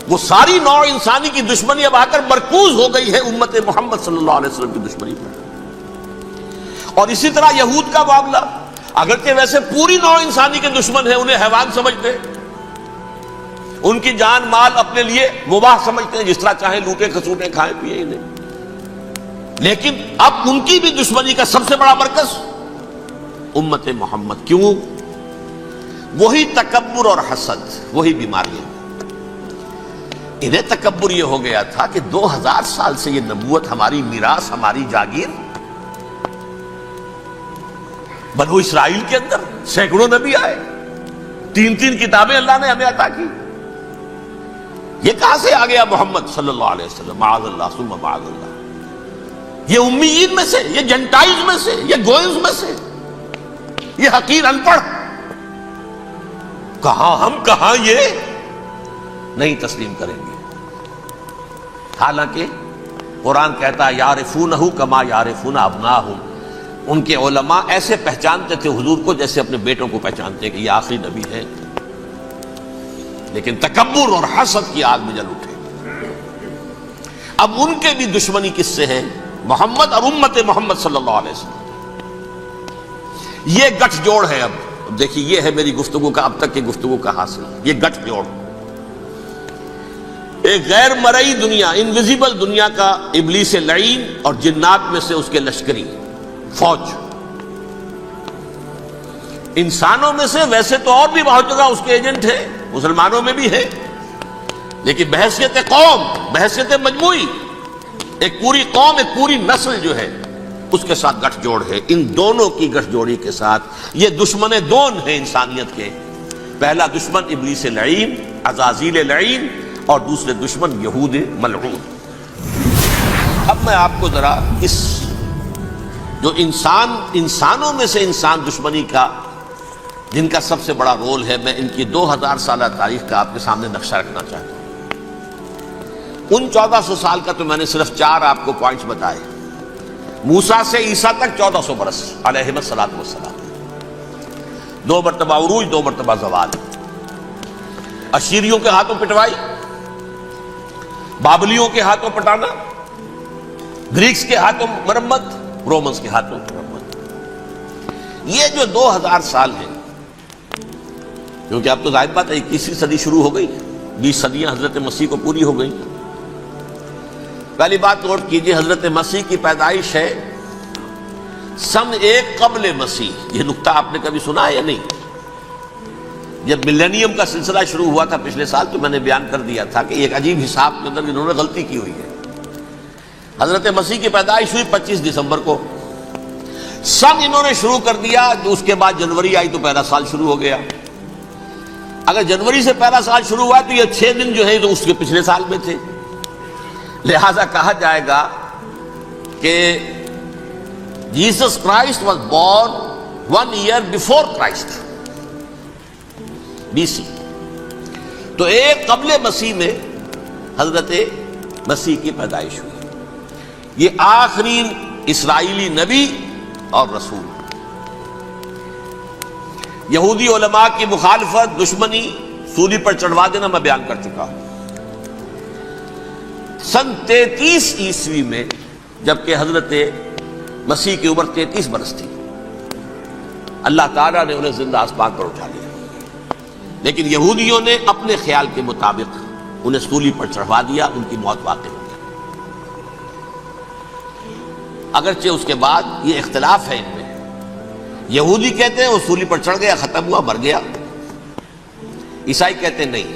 وہ ساری نوع انسانی کی دشمنی اب آ کر مرکوز ہو گئی ہے امت محمد صلی اللہ علیہ وسلم کی دشمنی پر۔ اور اسی طرح یہود کا معاملہ، اگرچہ ویسے پوری نوع انسانی کے دشمن ہیں، انہیں حیوان سمجھتے، ان کی جان مال اپنے لیے مباح سمجھتے ہیں، جس طرح چاہیں لوٹے کھسوٹے کھائیں پیئے انہیں، لیکن اب ان کی بھی دشمنی کا سب سے بڑا مرکز امت محمد۔ کیوں؟ وہی تکبر اور حسد، وہی بیماریاں۔ انہیں تکبر یہ ہو گیا تھا کہ 2000 سال سے یہ نبوت ہماری میراث، ہماری جاگیر، بنو اسرائیل کے اندر سینکڑوں نبی آئے، 3 کتابیں اللہ نے ہمیں عطا کی، یہ کہاں سے آ گیا محمد صلی اللہ علیہ وسلم؟ معاذ اللہ ثم معاذ اللہ، یہ امیین میں سے، یہ جنٹائلز میں سے، یہ گوئنز میں سے، یہ حقیر ان پڑھ، کہاں ہم کہاں یہ نہیں تسلیم کریں گے۔ حالانکہ قرآن کہتا ہے یعرفونہ کما یعرفون ابناہم، ان کے علماء ایسے پہچانتے تھے حضور کو جیسے اپنے بیٹوں کو پہچانتے کہ یہ آخری نبی ہے، لیکن تکبر اور حسد کی آگ میں جل اٹھے۔ اب ان کے بھی دشمنی کس سے ہے؟ محمد اور امت محمد صلی اللہ علیہ وسلم۔ یہ گٹھ جوڑ ہے۔ اب دیکھیے، یہ ہے میری گفتگو کا اب تک کی گفتگو کا حاصل، یہ گٹھ جوڑ، ایک غیر مرئی دنیا، انویزیبل دنیا کا ابلیس لعین اور جنات میں سے اس کے لشکری فوج، انسانوں میں سے ویسے تو اور بھی بہت جگہ اس کے ایجنٹ ہیں، مسلمانوں میں بھی ہے، لیکن بحیثیت قوم، بحیثیت مجموعی، ایک پوری قوم، ایک پوری نسل جو ہے اس کے ساتھ گٹھ جوڑ ہے۔ ان دونوں کی گٹھ جوڑی کے ساتھ یہ دشمن دون ہیں انسانیت کے، پہلا دشمن ابلیس لعین، عزازیل لعین، اور دوسرے دشمن یہود ملعون۔ اب میں آپ کو ذرا اس جو انسانوں میں سے انسان دشمنی کا، جن کا سب سے بڑا رول ہے، میں ان کی 2000 سالہ تاریخ کا آپ کے سامنے نقشہ رکھنا چاہتا ہوں۔ ان 1400 سال کا تو میں نے صرف 4 آپ کو پوائنٹس بتائے۔ موسیٰ سے عیسیٰ تک 1400 برس علیہم الصلوۃ والسلام، 2 مرتبہ عروج، 2 مرتبہ زوال، اشیریوں کے ہاتھوں پٹوائی، بابلیوں کے ہاتھوں پٹانا، گریکس کے ہاتھوں مرمت، رومنز کے ہاتھوں مرمت۔ یہ جو 2000 سال ہیں، کیونکہ اب تو ظاہر بات ہے 21ویں صدی شروع ہو گئی، 20 صدیاں حضرت مسیح کو پوری ہو گئی۔ پہلی بات نوٹ کیجئے، حضرت مسیح کی پیدائش ہے سن 1 قبل مسیح۔ یہ نقطہ آپ نے کبھی سنا ہے یا نہیں؟ جب ملینیم کا سلسلہ شروع ہوا تھا پچھلے سال، تو میں نے بیان کر دیا تھا کہ ایک عجیب حساب کے اندر انہوں نے غلطی کی ہوئی ہے۔ حضرت مسیح کی پیدائش ہوئی 25 دسمبر کو، سن انہوں نے شروع کر دیا، اس کے بعد جنوری آئی تو پہلا سال شروع ہو گیا۔ اگر جنوری سے پہلا سال شروع ہوا تو یہ 6 دن جو ہے تو اس کے پچھلے سال میں تھے، لہذا کہا جائے گا کہ Jesus Christ was born 1 year before Christ, BC۔ تو 1 قبل مسیح میں حضرت مسیح کی پیدائش ہوئی۔ یہ آخری اسرائیلی نبی اور رسول۔ یہودی علماء کی مخالفت، دشمنی، سولی پر چڑھوا دینا میں بیان کر چکا ہوں۔ سن 33 عیسوی میں، جبکہ حضرت مسیح کی عمر 33 برس تھی، اللہ تعالیٰ نے انہیں زندہ آسمان پر اٹھا لیا، لیکن یہودیوں نے اپنے خیال کے مطابق انہیں سولی پر چڑھوا دیا، ان کی موت واقع ہو گئی۔ اگرچہ اس کے بعد یہ اختلاف ہے ان میں، یہودی کہتے ہیں وہ سولی پر چڑھ گیا، ختم ہوا، مر گیا، عیسائی کہتے ہیں نہیں،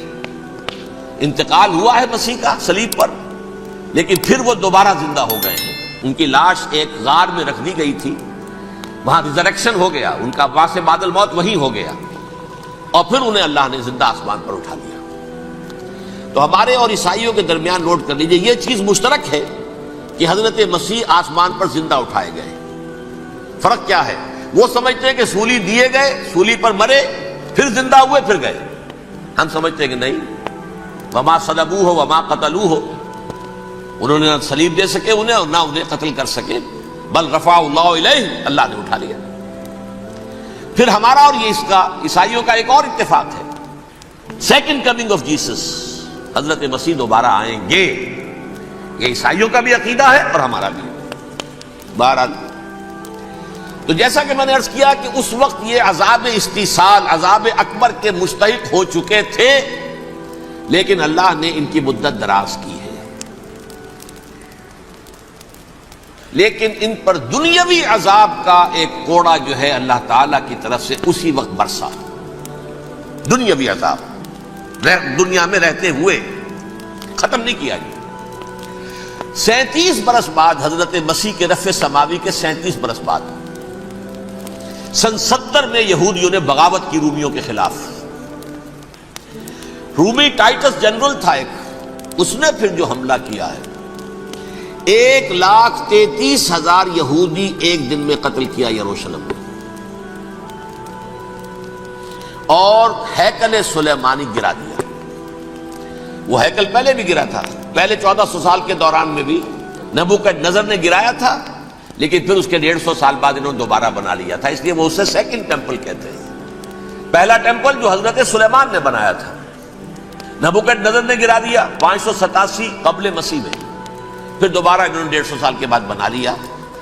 انتقال ہوا ہے مسیح کا صلیب پر، لیکن پھر وہ دوبارہ زندہ ہو گئے ہیں۔ ان کی لاش ایک غار میں رکھ دی گئی تھی، وہاں ریزریکشن ہو گیا، ان کا وہاں سے بعد الموت وہی ہو گیا، اور پھر انہیں اللہ نے زندہ آسمان پر اٹھا لیا۔ تو ہمارے اور عیسائیوں کے درمیان نوٹ کر لیجئے، یہ چیز مشترک ہے کہ حضرت مسیح آسمان پر زندہ اٹھائے گئے. فرق کیا ہے؟ وہ سمجھتے ہیں کہ سولی دیے گئے، سولی پر مرے، پھر زندہ ہوئے، پھر گئے. ہم سمجھتے ہیں کہ نہیں، وما صلبوہ وما قتلوہ، انہوں نے نہ صلیب دے سکے انہیں اور نہ انہیں قتل کر سکے، بل رفع اللہ الیہ، اللہ نے اٹھا لیا. پھر ہمارا اور یہ اس کا عیسائیوں کا ایک اور اتفاق ہے، سیکنڈ کمنگ آف جیسس، حضرت مسیح دوبارہ آئیں گے. یہ عیسائیوں کا بھی عقیدہ ہے اور ہمارا بھی. بہرحال تو جیسا کہ میں نے عرض کیا کہ اس وقت یہ عذاب استیصال، عذاب اکبر کے مستحق ہو چکے تھے، لیکن اللہ نے ان کی مدت دراز کی ہے. لیکن ان پر دنیاوی عذاب کا ایک کوڑا جو ہے اللہ تعالیٰ کی طرف سے اسی وقت برسا. دنیاوی عذاب دنیا میں رہتے ہوئے ختم نہیں کیا گیا. 37 برس بعد حضرت مسیح کے رفع سماوی کے 37 برس بعد سن 70 میں یہودیوں نے بغاوت کی رومیوں کے خلاف. رومی ٹائٹس جنرل تھا ایک، اس نے پھر جو حملہ کیا ہے، 1,33,000 یہودی ایک دن میں قتل کیا یروشلم میں، اور ہیکل سلیمانی گرا دیا. وہ ہیکل پہلے بھی گرا تھا، پہلے 1400 سال کے دوران میں بھی نبوکدنضر نے گرایا تھا، لیکن پھر اس کے 150 سال بعد انہوں نے دوبارہ بنا لیا تھا، اس لیے وہ اسے سیکنڈ ٹیمپل کہتے ہیں. پہلا ٹیمپل جو حضرت سلیمان نے بنایا تھا، نبوکدنضر نے گرا دیا 587 قبل مسیح میں، پھر دوبارہ انہوں نے 150 سال کے بعد بنا لیا.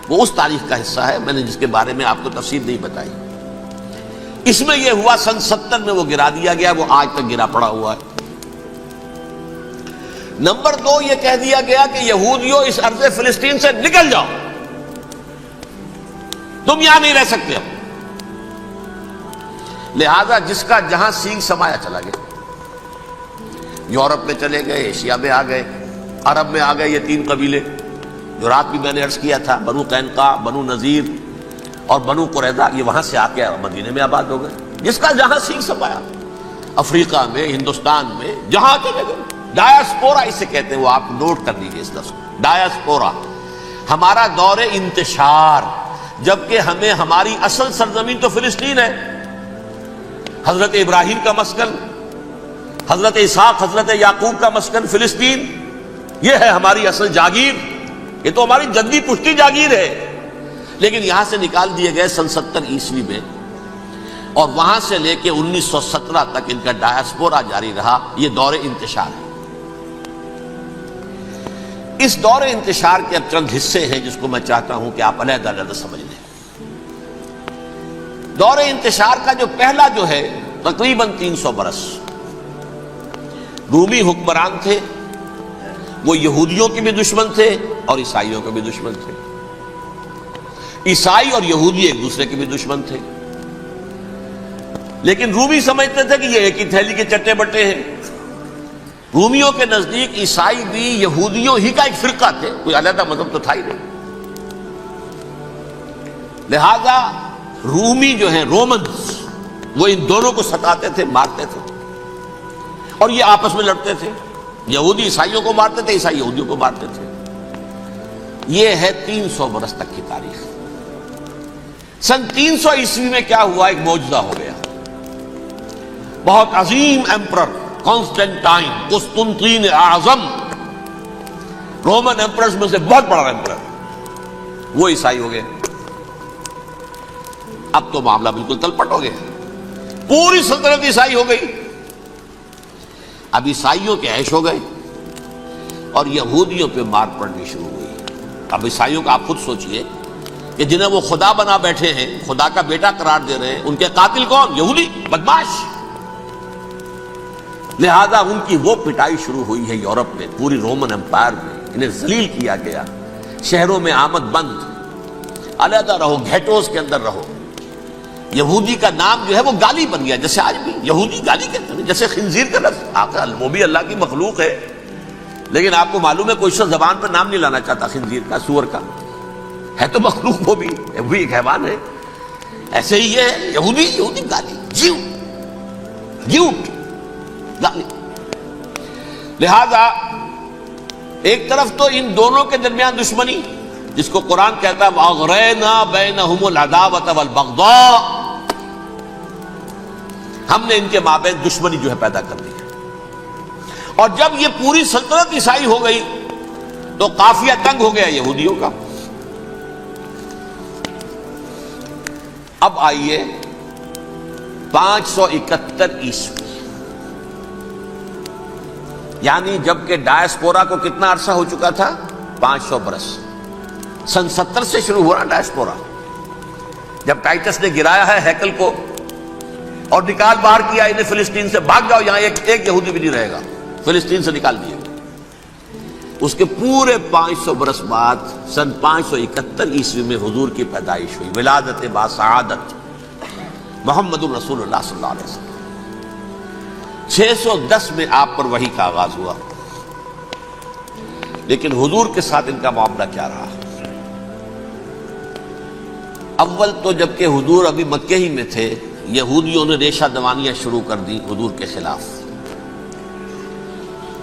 وہ اس تاریخ کا حصہ ہے، میں نے جس کے بارے میں آپ کو تفصیل نہیں بتائی. اس میں یہ ہوا سن 70 میں وہ گرا دیا گیا، وہ آج تک گرا پڑا ہوا ہے. نمبر 2، یہ کہہ دیا گیا کہ یہودیوں اس ارض فلسطین سے نکل جاؤ، تم یہاں نہیں رہ سکتے ہو. لہذا جس کا جہاں سینگ سمایا چلا گیا. یورپ میں چلے گئے، ایشیا میں آ گئے، عرب میں آ گئے. یہ 3 قبیلے جو رات بھی میں نے عرض کیا تھا، بنو قینقاع، بنو نذیر اور بنو قریظہ، یہ وہاں سے آ کے مدینے میں آباد ہو گئے. جس کا جہاں سینگ سمایا، افریقہ میں، ہندوستان میں، جہاں چلے گئے. ڈایاسپورا اسے کہتے ہیں، وہ آپ نوٹ کر لیجیے اس لفظ کو، ڈایاسپورا. ہمارا دور انتشار، جبکہ ہمیں ہماری اصل سرزمین تو فلسطین ہے. حضرت ابراہیم کا مسکن، حضرت اسحاق، حضرت یعقوب کا مسکن فلسطین، یہ ہے ہماری اصل جاگیر، یہ تو ہماری جدی پشتی جاگیر ہے. لیکن یہاں سے نکال دیے گئے سن 70 عیسوی میں، اور وہاں سے لے کے 1917 تک ان کا ڈایاسپورا جاری رہا. یہ دور انتشار ہے. اس دور انتشار کے اب چند حصے ہیں جس کو میں چاہتا ہوں کہ آپ علیحدہ علیحدہ سمجھ لیں. دور انتشار کا جو پہلا جو ہے تقریباً 300 برس رومی حکمران تھے. وہ یہودیوں کے بھی دشمن تھے اور عیسائیوں کے بھی دشمن تھے. عیسائی اور یہودی ایک دوسرے کے بھی دشمن تھے، لیکن رومی سمجھتے تھے کہ یہ ایک ہی تھیلی کے چٹے بٹے ہیں. رومیوں کے نزدیک عیسائی بھی یہودیوں ہی کا ایک فرقہ تھے، کوئی علیحدہ مذہب تو تھا ہی نہیں. لہذا رومی جو ہیں رومنز، وہ ان دونوں کو ستاتے تھے، مارتے تھے، اور یہ آپس میں لڑتے تھے. یہودی عیسائیوں کو مارتے تھے، عیسائی یہودیوں کو مارتے تھے. یہ ہے 300 برس تک کی تاریخ. سن 300 عیسوی میں کیا ہوا؟ ایک معجزہ ہو گیا. بہت عظیم ایمپرر کانسٹینٹائن، قسطنطین اعظم، رومن ایمپررز میں سے بہت بڑا ایمپرر، وہ عیسائی ہو گئے. اب تو معاملہ بالکل تلپٹ ہو گیا، پوری سلطنت عیسائی ہو گئی. اب عیسائیوں کے عیش ہو گئے اور یہودیوں پہ مار پڑنی شروع ہوئی. اب عیسائیوں کا آپ خود سوچئے کہ جنہیں وہ خدا بنا بیٹھے ہیں، خدا کا بیٹا قرار دے رہے ہیں، ان کے قاتل کون؟ یہودی بدماش. لہذا ان کی وہ پٹائی شروع ہوئی ہے یورپ میں، پوری رومن امپائر میں. انہیں ذلیل کیا گیا، شہروں میں آمد بند، علیحدہ رہو، گھیٹوز کے اندر رہو. یہودی کا نام جو ہے وہ گالی بن گیا، جیسے آج بھی یہودی گالی کہتے ہیں، جیسے خنزیر کا لفظ. وہ بھی اللہ کی مخلوق ہے، لیکن آپ کو معلوم ہے کوئی شخص زبان پر نام نہیں لانا چاہتا خنزیر کا، سور کا. ہے تو مخلوق، وہ بھی ایک حیوان ہے. ایسے ہی یہ ہے یہودی، یہودی گالی، جیوٹ گالی. لہذا ایک طرف تو ان دونوں کے درمیان دشمنی جس کو قرآن کہتا ہے وَأَغْرَيْنَا بَيْنَهُمُ الْعَدَاوَةَ وَالْبَغْضَاءَ، ہم نے ان کے مابین دشمنی جو ہے پیدا کر دی ہے۔ اور جب یہ پوری سلطنت عیسائی ہو گئی تو قافیہ تنگ ہو گیا یہودیوں کا۔ اب آئیے 571 عیسوی، یعنی جبکہ ڈائسپورا کو کتنا عرصہ ہو چکا تھا؟ 500 برس۔ سن 70 سے شروع ہوا ڈائسپورا، جب ٹائٹس نے گرایا ہے ہیکل کو اور نکال باہر کیا انہیں فلسطین سے، بھاگ جاؤ یہاں ایک یہودی بھی نہیں رہے گا، فلسطین سے نکال دیے۔ اس کے پورے 500 برس بعد سن 571 عیسوی میں حضور کی پیدائش ہوئی، ولادت باسعادت محمد الرسول اللہ صلی اللہ علیہ وسلم۔ 610 میں آپ پر وحی کا آغاز ہوا، لیکن حضور کے ساتھ ان کا معاملہ کیا رہا؟ اول تو جبکہ حضور ابھی مکے ہی میں تھے، یہودیوں نے ریشہ دوانیاں شروع کر دی حضور کے خلاف۔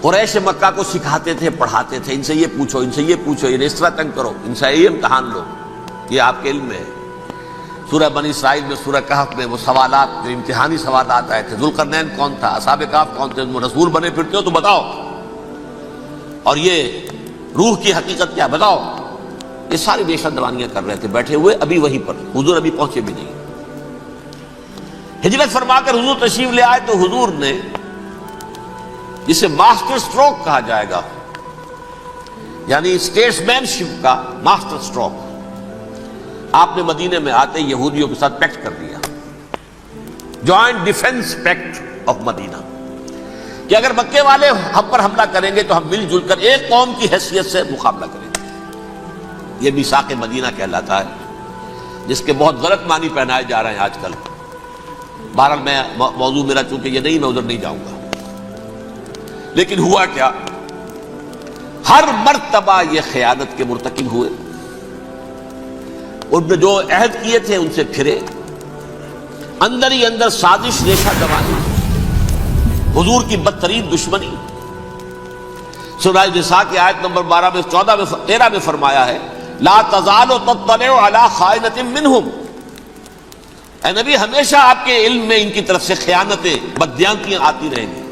قریش مکہ کو سکھاتے تھے، پڑھاتے تھے، ان سے یہ پوچھو، ان سے یہ پوچھو، انہیں اس طرح تنگ کرو، ان سے یہ امتحان لو، یہ آپ کے علم میں ہے۔ سورہ بنی اسرائیل میں، سورہ کہف میں وہ سوالات جو امتحانی سوالات آئے تھے، ذوالقرنین کون تھا، اصحاب کہف کون تھے، تم رسول بنے پھرتے ہو تو بتاؤ، اور یہ روح کی حقیقت کیا بتاؤ۔ یہ ساری ریشہ دوانیاں کر رہے تھے بیٹھے ہوئے، ابھی وہیں پر حضور ابھی پہنچے بھی نہیں۔ ہجرت فرما کر حضور تشریف لے آئے تو حضور نے، جسے ماسٹر سٹروک کہا جائے گا، یعنی اسٹیٹس مین شپ کا ماسٹر سٹروک، آپ نے مدینے میں آتے یہودیوں کے ساتھ پیکٹ کر دیا، جوائنٹ ڈیفنس پیکٹ آف مدینہ، کہ اگر مکے والے ہم پر حملہ کریں گے تو ہم مل جل کر ایک قوم کی حیثیت سے مقابلہ کریں گے۔ یہ میثاق مدینہ کہلاتا ہے، جس کے بہت غلط معنی پہنائے جا رہے ہیں آج کل۔ بہرحال میں موضوع میرا چونکہ یہ نہیں، میں ادھر نہیں جاؤں گا۔ لیکن ہوا کیا؟ ہر مرتبہ یہ خیانت کے مرتکب ہوئے، ان نے جو عہد کیے تھے ان سے پھرے، اندر ہی اندر سازش ریشہ دوانی، حضور کی بدترین دشمنی۔ سورہ نساء کی آیت نمبر 12 میں 14 میں 13 میں فرمایا ہے لا تزال تطلع علی خائنۃ منہم، اے نبی ہمیشہ آپ کے علم میں ان کی طرف سے خیانتیں، بددیانتیاں آتی رہیں گی۔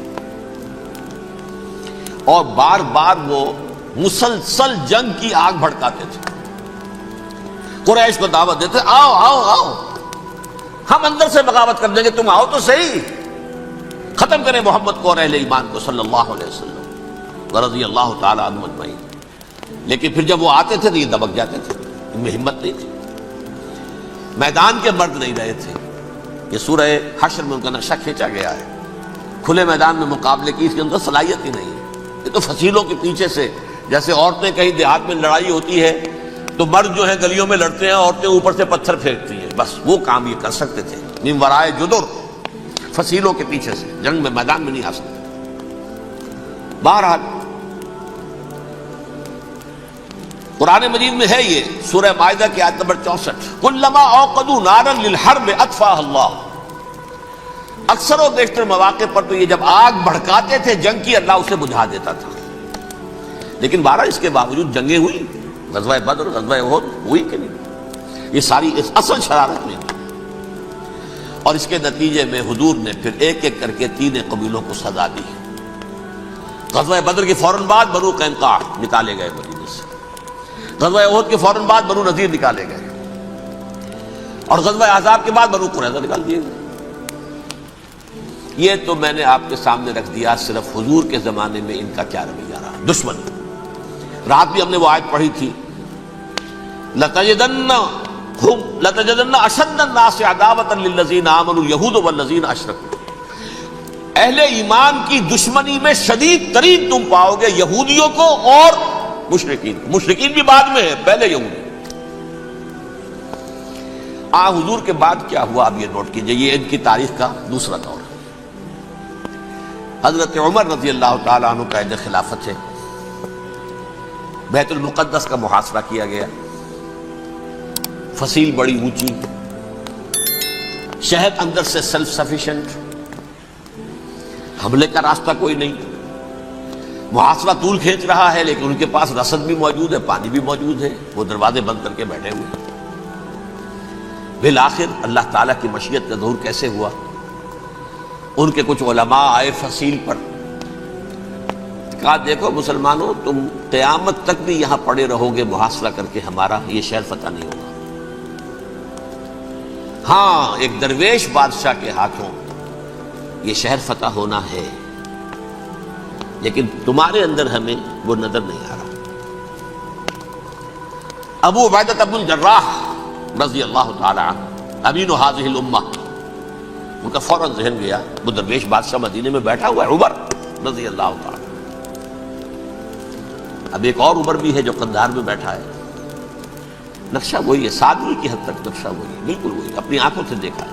اور بار بار وہ مسلسل جنگ کی آگ بھڑکاتے تھے، قریش کو دعوت دیتے، آؤ آؤ آؤ ہم اندر سے بغاوت کر دیں گے، تم آؤ تو صحیح، ختم کریں محمد کو اور اہل ایمان کو صلی اللہ علیہ وسلم ورضی اللہ تعالی عنہم اجمعین۔ لیکن پھر جب وہ آتے تھے تو یہ دبک جاتے تھے، ان میں ہمت نہیں تھی، میدان کے مرد نہیں رہے تھے۔ یہ سورہ حشر میں ان کا نقشہ کھینچا گیا ہے، کھلے میدان میں مقابلے کی اس کے اندر صلاحیت ہی نہیں ہے۔ یہ تو فصیلوں کے پیچھے سے، جیسے عورتیں کہیں دیہات میں لڑائی ہوتی ہے تو مرد جو ہے گلیوں میں لڑتے ہیں، عورتیں اوپر سے پتھر پھینکتی ہیں، بس وہ کام یہ کر سکتے تھے، من ورائے جدر، فصیلوں کے پیچھے سے، جنگ میں میدان میں نہیں آ سکتے۔ بہرحال قرآن مجید میں ہے یہ سورہ مائدہ کی آیت نمبر 64، کلما اوقدوا نارا للحرب اطفاها اللہ، اکثر و بیشتر مواقع پر تو یہ جب آگ بھڑکاتے تھے جنگ کی، اللہ اسے بجھا دیتا تھا۔ لیکن بہرحال اس کے باوجود جنگیں ہوئی، غزوہ بدر، غزوہ احد ہوئی کہ نہیں، یہ ساری اس اصل شرارت میں تھی۔ اور اس کے نتیجے میں حضور نے پھر ایک ایک کر کے 3 قبیلوں کو سزا دی۔ غزوہ بدر کے فوراً بعد بنو قینقاع نکالے گئے مدینے سے، غزوہ احد کے فوراً بعد بنو نذیر نکالے گئے، اور غزوہ احزاب کے بعد بنو قریظہ نکال دیے گئے۔ یہ تو میں نے آپ کے سامنے رکھ دیا صرف حضور کے زمانے میں ان کا کیا رویہ رہا، دشمن۔ رات بھی ہم نے وہ آیت پڑھی تھی، لَتَجِدَنَّ أَشَدَّ النَّاسِ عَدَاوَةً لِلَّذِينَ آمَنُوا الْيَهُودُ وَالَّذِينَ أَشْرَكُوا، اہل ایمان کی دشمنی میں شدید ترین تم پاؤ گے یہودیوں کو اور مشرکین کو۔ مشرکین بھی بعد میں ہے، پہلے یہودی۔ حضور کے بعد کیا ہوا اب یہ نوٹ کیجئے، یہ ان کی تاریخ کا دوسرا دور ہے۔ حضرت عمر رضی اللہ تعالیٰ عنہ کا عہد خلافت ہے، بیت المقدس کا محاصرہ کیا گیا، فصیل بڑی اونچی، شہر اندر سے سیلف سفیشینٹ، حملے کا راستہ کوئی نہیں، محاصرہ طول کھینچ رہا ہے، لیکن ان کے پاس رسد بھی موجود ہے، پانی بھی موجود ہے، وہ دروازے بند کر کے بیٹھے ہوئے ہیں۔ بالآخر اللہ تعالیٰ کی مشیت کا ظہور کیسے ہوا؟ ان کے کچھ علماء آئے فصیل پر، کہا دیکھو مسلمانوں، تم قیامت تک بھی یہاں پڑے رہو گے محاصرہ کر کے، ہمارا یہ شہر فتح نہیں ہوگا۔ ہاں، ایک درویش بادشاہ کے ہاتھوں یہ شہر فتح ہونا ہے، لیکن تمہارے اندر ہمیں وہ نظر نہیں آ رہا۔ ابو عبیدہ بن الجراح رضی اللہ تعالی عنہ، امین هذه الامہ، ان کا فوراً ذہن گیا وہ درویش بادشاہ مدینے میں بیٹھا ہوا ہے، عمر رضی اللہ تعالی۔ اب ایک اور عمر بھی ہے جو قندھار میں بیٹھا ہے، نقشہ وہی ہے، سادگی کی حد تک نقشہ وہی ہے، بالکل وہی، اپنی آنکھوں سے دیکھا ہے،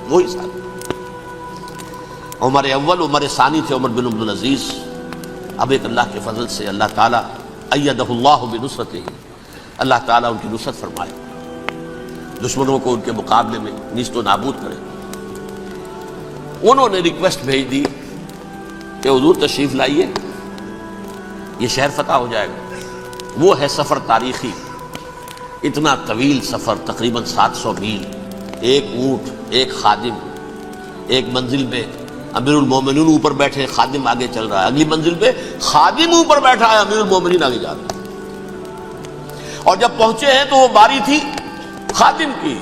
وہی سادگی۔ عمر اول، عمر ثانی تھے عمر بن عبدالعزیز۔ اب ایک اللہ کے فضل سے اللہ تعالیٰ ایدہ اللہ بنصرتہ، اللہ تعالیٰ ان کی نصرت فرمائے، دشمنوں کو ان کے مقابلے میں نیست و نابود کرے۔ انہوں نے ریکویسٹ بھیج دی کہ حضور تشریف لائیے، یہ شہر فتح ہو جائے گا۔ وہ ہے سفر تاریخی، اتنا طویل سفر، تقریباً 700 میل، ایک اونٹ، ایک خادم، ایک منزل پہ امیر المومنین اوپر بیٹھے، خادم آگے چل رہا ہے، اگلی منزل پہ خادم اوپر بیٹھا ہے، امیر المومنین آگے جا رہا ہے۔ اور جب پہنچے ہیں تو وہ باری تھی خادم کی،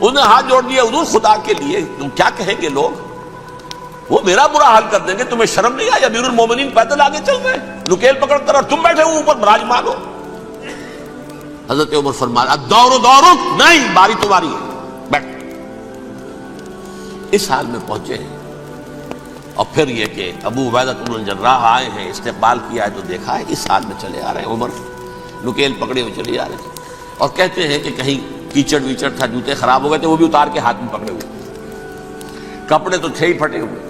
انہوں نے ہاتھ جوڑ دیا، حضور خدا کے لیے تم کیا کہیں گے لوگ، وہ میرا برا حال کر دیں گے، تمہیں شرم نہیں آئی؟ امیر المومنین پیدل آگے چل رہے ہیں نکیل پکڑ کر، اور تم بیٹھے ہو اوپر براجمان ہو۔ حضرت عمر فرمایا الدور دورک، نہیں، باری تمہاری ہے، بیٹھ۔ اس حال میں پہنچے ہیں، اور پھر یہ کہ ابو عبیدہ بن الجراح آئے ہیں، استقبال کیا ہے تو دیکھا ہے اس حال میں چلے آ رہے ہیں، عمر نکیل پکڑے ہوئے چلے آ رہے تھے، اور کہتے ہیں کہ کہیں کیچڑ ویچڑ تھا، جوتے خراب ہو گئے تھے، وہ بھی اتار کے ہاتھ میں پکڑے ہوئے، کپڑے تو تھے ہی پھٹے ہوئے۔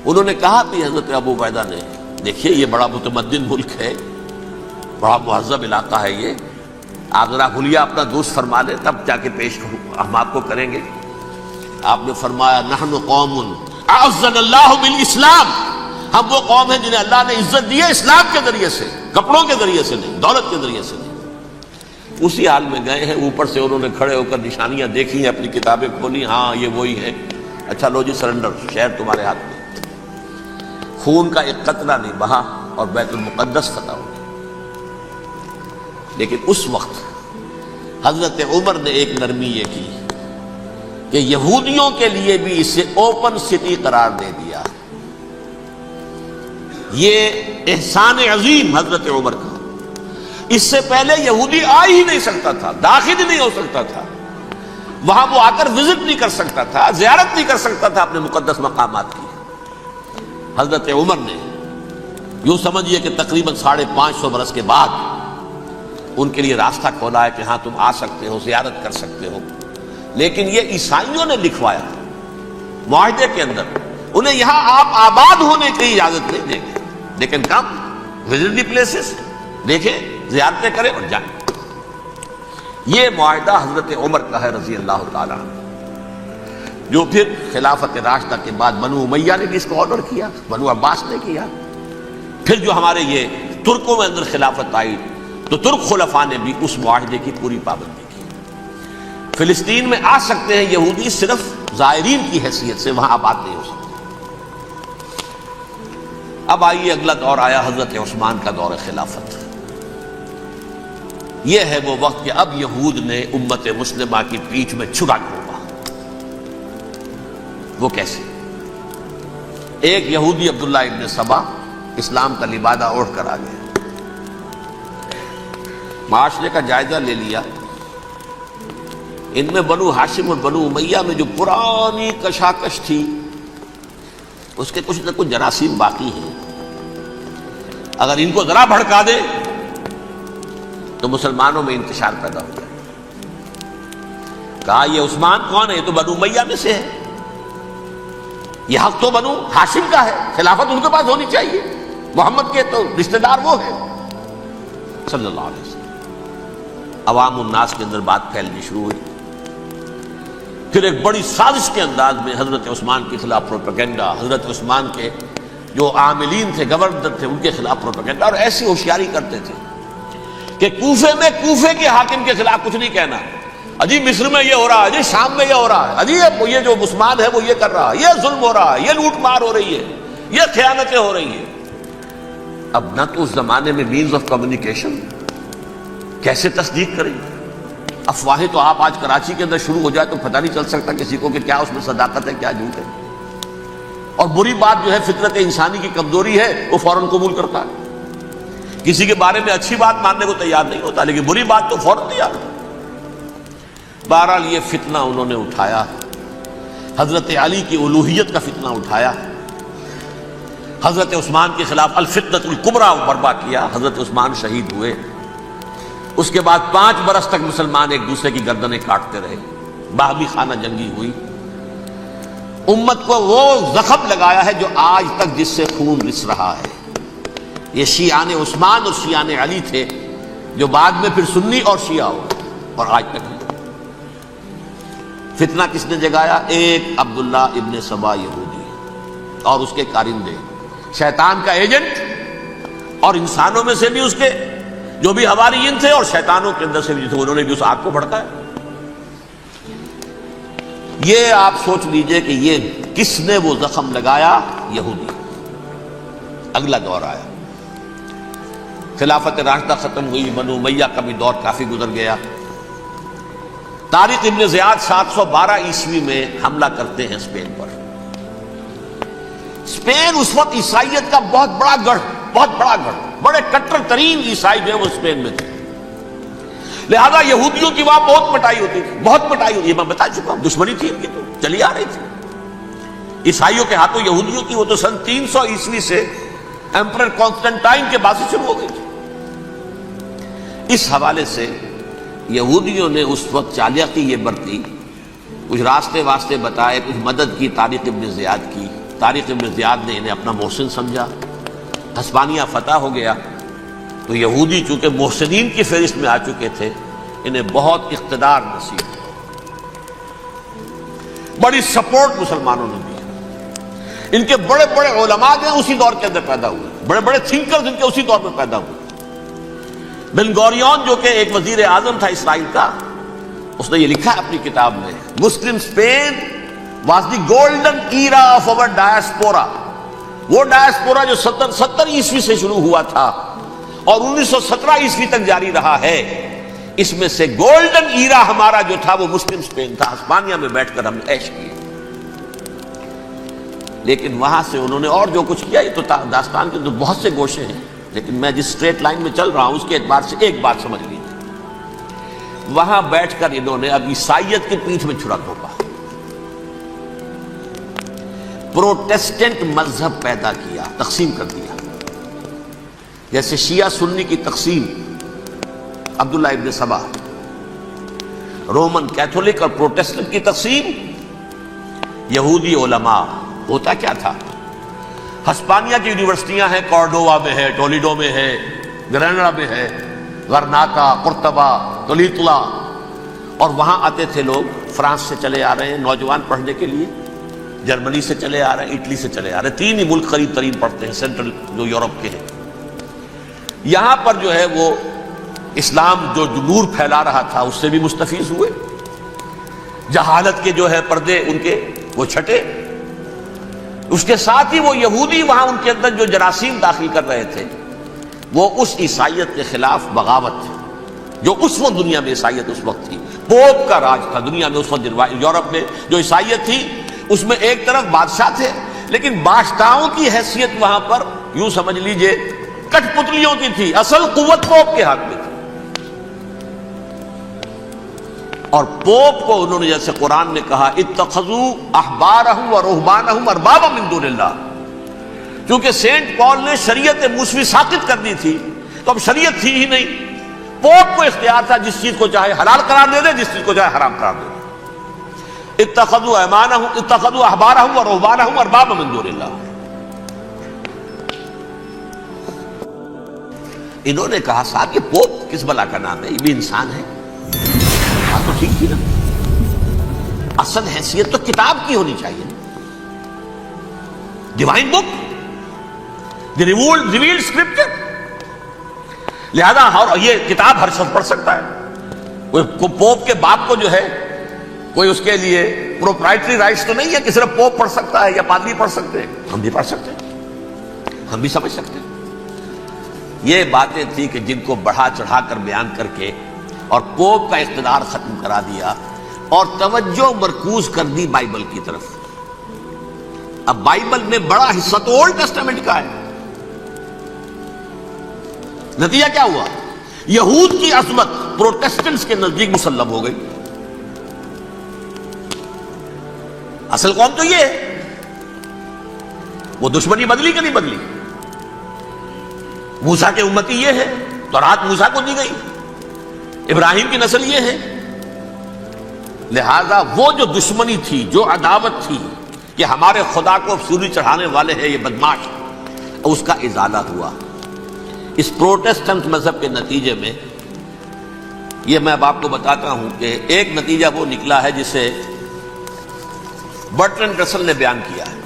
انہوں نے کہا بھی حضرت ابو عبیدہ نے، دیکھیے یہ بڑا متمدن ملک ہے، بڑا مہذب علاقہ ہے، یہ آپ ذرا حلیہ اپنا دوست فرما لیں تب جا کے پیش ہم آپ کو کریں گے۔ آپ نے فرمایا نحن قوم اعزنا اللہ بالاسلام، ہم وہ قوم ہیں جنہیں اللہ نے عزت دی ہے اسلام کے ذریعے سے، کپڑوں کے ذریعے سے نہیں، دولت کے ذریعے سے نہیں۔ اسی حال میں گئے ہیں، اوپر سے انہوں نے کھڑے ہو کر نشانیاں دیکھی ہیں، اپنی کتابیں کھولی، ہاں یہ وہی ہے، اچھا لو جی سرنڈر، شہر تمہارے ہاتھ میں۔ خون کا ایک قطرہ نہیں بہا اور بیت المقدس فتح ہو گیا۔ لیکن اس وقت حضرت عمر نے ایک نرمی یہ کی کہ یہودیوں کے لیے بھی اسے اوپن سٹی قرار دے دیا۔ یہ احسان عظیم حضرت عمر کا، اس سے پہلے یہودی آ ہی نہیں سکتا تھا، داخل ہی نہیں ہو سکتا تھا، وہاں وہ آ کر وزٹ نہیں کر سکتا تھا، زیارت نہیں کر سکتا تھا اپنے مقدس مقامات کی۔ حضرت عمر نے یوں سمجھیے کہ تقریباً 550 برس کے بعد ان کے لیے راستہ کھولا ہے کہ ہاں تم آ سکتے ہو، زیارت کر سکتے ہو۔ لیکن یہ عیسائیوں نے لکھوایا معاہدے کے اندر، انہیں یہاں آپ آباد ہونے کی اجازت نہیں دیں گے، لیکن کم وزٹ دی پلیسز، دیکھیں، زیارتیں کریں اور جائیں۔ یہ معاہدہ حضرت عمر کا ہے رضی اللہ تعالیٰ عنہ، جو پھر خلافت راشدہ کے بعد بنو امیہ نے بھی اس کو آرڈر کیا، بنو عباس نے کیا، پھر جو ہمارے یہ ترکوں میں اندر خلافت آئی تو ترک خلفاء نے بھی اس معاہدے کی پوری پابندی کی۔ فلسطین میں آ سکتے ہیں یہودی صرف زائرین کی حیثیت سے، وہاں آباد نہیں ہو سکتے۔ اب آئیے اگلا دور آیا حضرت عثمان کا دور خلافت۔ یہ ہے وہ وقت کہ اب یہود نے امت مسلمہ کی پیٹھ میں چھرا ڈھونڈا۔ وہ کیسے؟ ایک یہودی عبداللہ ابن سبا اسلام کا لبادہ اوڑھ کر آ گیا، معاشرے کا جائزہ لے لیا، ان میں بنو ہاشم اور بنو امیہ میں جو پرانی کشاکش تھی اس کے کچھ نہ کچھ جراثیم باقی ہیں، اگر ان کو ذرا بھڑکا دے تو مسلمانوں میں انتشار پیدا ہو جائے۔ کہا یہ عثمان کون ہے؟ یہ تو بنو امیہ میں سے ہے، یہ حق تو بنو ہاشم کا ہے، خلافت ان کے پاس ہونی چاہیے، محمد کے تو رشتہ دار وہ ہیں صلی اللہ علیہ وسلم۔ عوام الناس کے اندر بات پھیلنی شروع ہوئی، پھر ایک بڑی سازش کے انداز میں حضرت عثمان کے خلاف پروپیگنڈا، حضرت عثمان کے جو عاملین تھے، گورنر تھے، ان کے خلاف پروپیگنڈا، اور ایسی ہوشیاری کرتے تھے کہ کوفے میں کوفے کے حاکم کے خلاف کچھ نہیں کہنا، اجی مصر میں یہ ہو رہا ہے، اجی شام میں یہ ہو رہا ہے، اجی یہ جو عثمان ہے وہ یہ کر رہا ہے، یہ ظلم ہو رہا ہے، یہ لوٹ مار ہو رہی ہے، یہ خیانتیں ہو رہی ہیں۔ اب نہ تو اس زمانے میں مینز آف کمیونیکیشن، کیسے تصدیق کریں؟ افواہیں تو آپ آج کراچی کے اندر شروع ہو جائے تو پتہ نہیں چل سکتا کسی کو کہ کیا اس میں صداقت ہے، کیا جھوٹ ہے، اور بری بات جو ہے فطرت انسانی کی کمزوری ہے وہ فوراً قبول کرتا ہے، کسی کے بارے میں اچھی بات ماننے کو تیار نہیں ہوتا لیکن بری بات تو فوراً تیار ہے۔ بہرحال یہ فتنہ انہوں نے اٹھایا، حضرت علی کی الوہیت کا فتنہ اٹھایا، حضرت عثمان کے خلاف الفتنۃ الکبریٰ برپا کیا، حضرت عثمان شہید ہوئے۔ اس کے بعد 5 برس تک مسلمان ایک دوسرے کی گردنیں کاٹتے رہے، باہمی خانہ جنگی ہوئی، امت کو وہ زخم لگایا ہے جو آج تک جس سے خون رس رہا ہے۔ یہ شیعان عثمان اور شیعان علی تھے جو بعد میں پھر سنی اور شیعہ ہو اور آج تک ہے۔ فتنہ کس نے جگایا؟ ایک عبداللہ ابن سبا یہودی اور اس کے کارندے، شیطان کا ایجنٹ، اور انسانوں میں سے بھی اس کے جو بھی حواریین تھے اور شیطانوں کے اندر سے بھی تھے، انہوں نے بھی اس آگ کو بھڑکایا۔ یہ آپ سوچ لیجئے کہ یہ کس نے وہ زخم لگایا؟ یہودی۔ اگلا دور آیا، خلافت راشدہ ختم ہوئی، بنو امیہ کا بھی دور کافی گزر گیا۔ طارق ابن زیاد 712 عیسوی میں حملہ کرتے ہیں اسپین پر۔ اسپین اس وقت عیسائیت کا بہت بڑا گڑھ، بڑے کٹر ترین عیسائی جو ہے وہ اسپین میں تھے، لہذا یہودیوں کی وہاں بہت پٹائی ہوتی تھی، یہ میں بتا چکا ہوں، دشمنی تھی ان کی تو چلی آ رہی تھی عیسائیوں کے ہاتھوں یہودیوں کی، وہ تو سن 300 عیسوی سے ایمپرر کانسٹنٹائن کے بعد سے شروع ہو گئی تھی۔ اس حوالے سے یہودیوں نے اس وقت چالاکی یہ برتی، کچھ راستے واسطے بتائے، کچھ مدد کی طارق ابن زیاد کی۔ طارق ابن زیاد نے انہیں اپنا محسن سمجھا، ہسپانیہ فتح ہو گیا تو یہودی چونکہ محسنین کی فہرست میں آ چکے تھے، انہیں بہت اقتدار نصیب ہوا، بڑی سپورٹ مسلمانوں نے دی۔ ان کے بڑے بڑے علماء جو ہیں اسی دور کے اندر پیدا ہوئے، بڑے بڑے تھنکرز ان کے اسی دور میں پیدا ہوئے۔ بن گوریون جو کہ ایک وزیر اعظم تھا اسرائیل کا، اس نے یہ لکھا ہے اپنی کتاب میں، Muslim Spain was the golden era of our diaspora. وہ ڈائسپورا جو 70 عیسوی سے شروع ہوا تھا اور 1917 عیسوی تک جاری رہا ہے، اس میں سے گولڈن ایرا ہمارا جو تھا وہ مسلم اسپین تھا۔ ہسپانیہ میں بیٹھ کر ہم نے عیش کیے، لیکن وہاں سے انہوں نے اور جو کچھ کیا، یہ تو داستان کے تو بہت سے گوشے ہیں، لیکن میں جس اسٹریٹ لائن میں چل رہا ہوں اس کے اعتبار سے ایک بات سمجھ لیجیے، وہاں بیٹھ کر انہوں نے اب عیسائیت کی پیٹھ میں چھرا گھونپا، پروٹیسٹنٹ مذہب پیدا کیا، تقسیم کر دیا، جیسے شیعہ سنی کی تقسیم، عبداللہ ابن سبا، رومن کیتھولک اور پروٹیسٹنٹ کی تقسیم، یہودی علماء۔ ہوتا کیا تھا، ہسپانیہ کی یونیورسٹیاں ہیں، کارڈووا میں ہے، ٹولیڈو میں ہے، گریناڈا میں ہے، غرناطہ، قرطبہ، تولیتلا، اور وہاں آتے تھے لوگ، فرانس سے چلے آ رہے ہیں نوجوان پڑھنے کے لیے، جرمنی سے چلے آ رہے ہیں، اٹلی سے چلے آ رہے ہیں، 3 ہی ملک قریب ترین پڑھتے ہیں سینٹرل جو یورپ کے ہیں۔ یہاں پر جو ہے وہ اسلام جو نور پھیلا رہا تھا اس سے بھی مستفیض ہوئے، جہالت کے جو ہے پردے ان کے وہ چھٹے، اس کے ساتھ ہی وہ یہودی وہاں ان کے اندر جو جراثیم داخل کر رہے تھے وہ اس عیسائیت کے خلاف بغاوت تھی، جو اس وقت دنیا میں عیسائیت اس وقت تھی، پوپ کا راج تھا دنیا میں اس وقت۔ یورپ میں جو عیسائیت تھی اس میں ایک طرف بادشاہ تھے، لیکن بادشاہوں کی حیثیت وہاں پر یوں سمجھ لیجئے کٹ پتلیوں کی تھی، اصل قوت پوپ کے ہاتھ میں تھی۔ اور پوپ کو انہوں نے جیسے قرآن نے کہا اتخذوا احبارهم ورهبانهم اربابا من دون اللہ، چونکہ سینٹ پال نے شریعت موسوی ساقط کر دی تھی تو اب شریعت تھی ہی نہیں، پوپ کو اختیار تھا جس چیز کو چاہے حلال قرار دے دے، جس چیز کو چاہے حرام قرار دے دے۔ اتخذوا احبارهم ورهبانهم اربابا من دون اللہ۔ انہوں نے کہا صاحب یہ پوپ کس بلا کا نام ہے، یہ بھی انسان ہے، بات تو ٹھیک تھی نا، اصل حیثیت تو کتاب کی ہونی چاہیے، ڈیوائن بک، دی ریویلڈ اسکرپچر. لہذا یہ کتاب ہر شخص پڑھ سکتا ہے. کوئی پوپ کے باپ کو جو ہے کوئی اس کے لیے پروپرائٹری رائٹس تو نہیں ہے کہ صرف پوپ پڑھ سکتا ہے یا پادری پڑھ سکتے ہیں. ہم بھی پڑھ سکتے ہیں, ہم بھی سمجھ سکتے ہیں. یہ باتیں تھی کہ جن کو بڑھا چڑھا کر بیان کر کے اور پوپ کا اقتدار ختم کرا دیا اور توجہ مرکوز کر دی بائبل کی طرف. اب بائبل میں بڑا حصہ تو اولڈ ٹیسٹامنٹ کا ہے. نتیجہ کیا ہوا؟ یہود کی عظمت پروٹیسٹنٹس کے نزدیک مسلم ہو گئی. اصل قوم تو یہ ہے. وہ دشمنی بدلی کہ نہیں بدلی؟ موسیٰ کے امتی یہ ہے, تورات موسیٰ کو دی گئی, ابراہیم کی نسل یہ ہے. لہذا وہ جو دشمنی تھی, جو عداوت تھی کہ ہمارے خدا کو سولی چڑھانے والے ہیں یہ بدماش, اس کا ازالہ ہوا اس پروٹیسٹنٹ مذہب کے نتیجے میں. یہ میں اب آپ کو بتاتا ہوں کہ ایک نتیجہ وہ نکلا ہے جسے برٹرنڈ رسل نے بیان کیا ہے.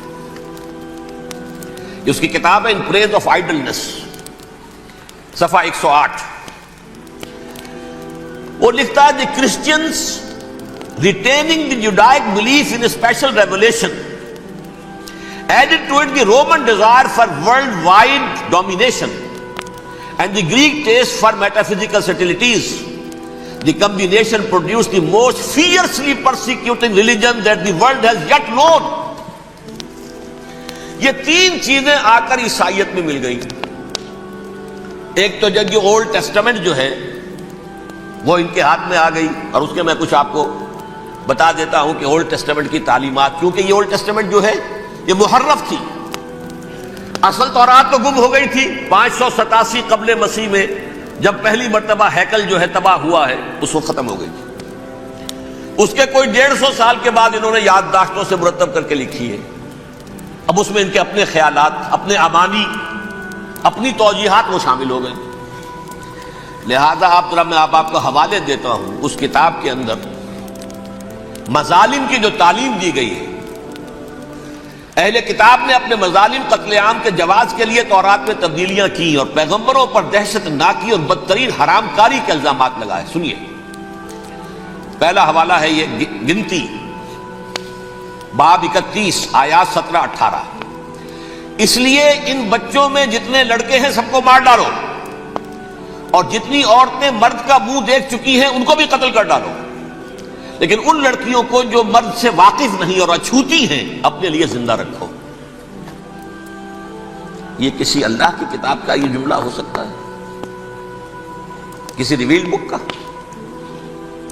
اس کی کتاب ہے ان پریز آف آئیڈلنس, صفحہ 108. وہ لکھتا ہے دی Christians retaining the Judaic belief in a special revelation added to it the Roman desire for worldwide domination and the Greek taste for metaphysical subtleties. The combination produced the most fiercely persecuting religion that the world has yet known. یہ تین چیزیں آ کر عیسائیت میں مل گئی. ایک تو جب یہ اولڈ ٹیسٹامنٹ جو ہے وہ ان کے ہاتھ میں آ گئی, اور اس کے میں کچھ آپ کو بتا دیتا ہوں کہ اولڈ ٹیسٹامنٹ کی تعلیمات, کیونکہ یہ اولڈ ٹیسٹامنٹ جو ہے یہ محرف تھی. اصل تورات تو گم ہو گئی تھی 587 قبل مسیح میں, جب پہلی مرتبہ ہیکل جو ہے تباہ ہوا ہے, اس وقت ختم ہو گئی تھی. اس کے کوئی 150 سال کے بعد انہوں نے یادداشتوں سے مرتب کر کے لکھی ہے. اب اس میں ان کے اپنے خیالات, اپنے امانی, اپنی توجیحات وہ شامل ہو گئے. لہذا میں آپ کو حوالے دیتا ہوں اس کتاب کے اندر مظالم کی جو تعلیم دی گئی ہے. اہل کتاب نے اپنے مظالم قتل عام کے جواز کے لیے تورات میں تبدیلیاں کی اور پیغمبروں پر دہشت ناکی اور بدترین حرام کاری کے الزامات لگائے. سنیے, پہلا حوالہ ہے یہ گنتی باب 31 آیات 17-18. اس لیے ان بچوں میں جتنے لڑکے ہیں سب کو مار ڈالو, اور جتنی عورتیں مرد کا منہ دیکھ چکی ہیں ان کو بھی قتل کر ڈالو, لیکن ان لڑکیوں کو جو مرد سے واقف نہیں اور اچھوتی ہیں اپنے لیے زندہ رکھو. یہ کسی اللہ کی کتاب کا یہ جملہ ہو سکتا ہے؟ کسی ریویلڈ بک کا؟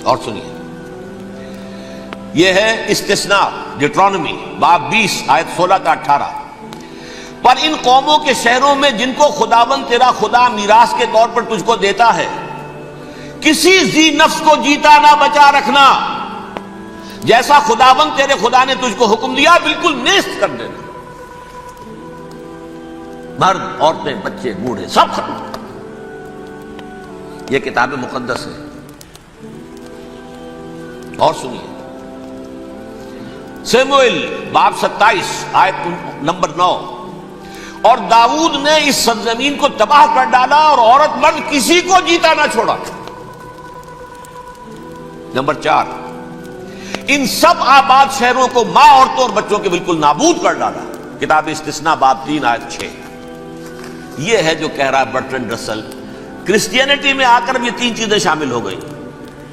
اور سنیے, یہ ہے استثناء ڈیٹرانومی باب 20 آیت 16-18. پر ان قوموں کے شہروں میں جن کو خداوند تیرا خدا میراث کے طور پر تجھ کو دیتا ہے, کسی ذی نفس کو جیتا نہ بچا رکھنا, جیسا خداوند تیرے خدا نے تجھ کو حکم دیا بالکل نیست کر دینا. مرد, عورتیں, بچے, بوڑھے سب ختم. یہ کتاب مقدس ہے. اور سنیے, سیموئیل باب 27 آیت نمبر 9. اور داؤد نے اس سرزمین کو تباہ کر ڈالا اور عورت مرد کسی کو جیتا نہ چھوڑا. نمبر 4, ان سب آباد شہروں کو ماں, عورتوں اور بچوں کے بالکل نابود کر ڈالا. کتاب استثناء باب 3 آیت 6. یہ ہے جو کہہ رہا ہے برٹرنڈ رسل. کرسچینٹی میں آ کر یہ تین چیزیں شامل ہو گئی.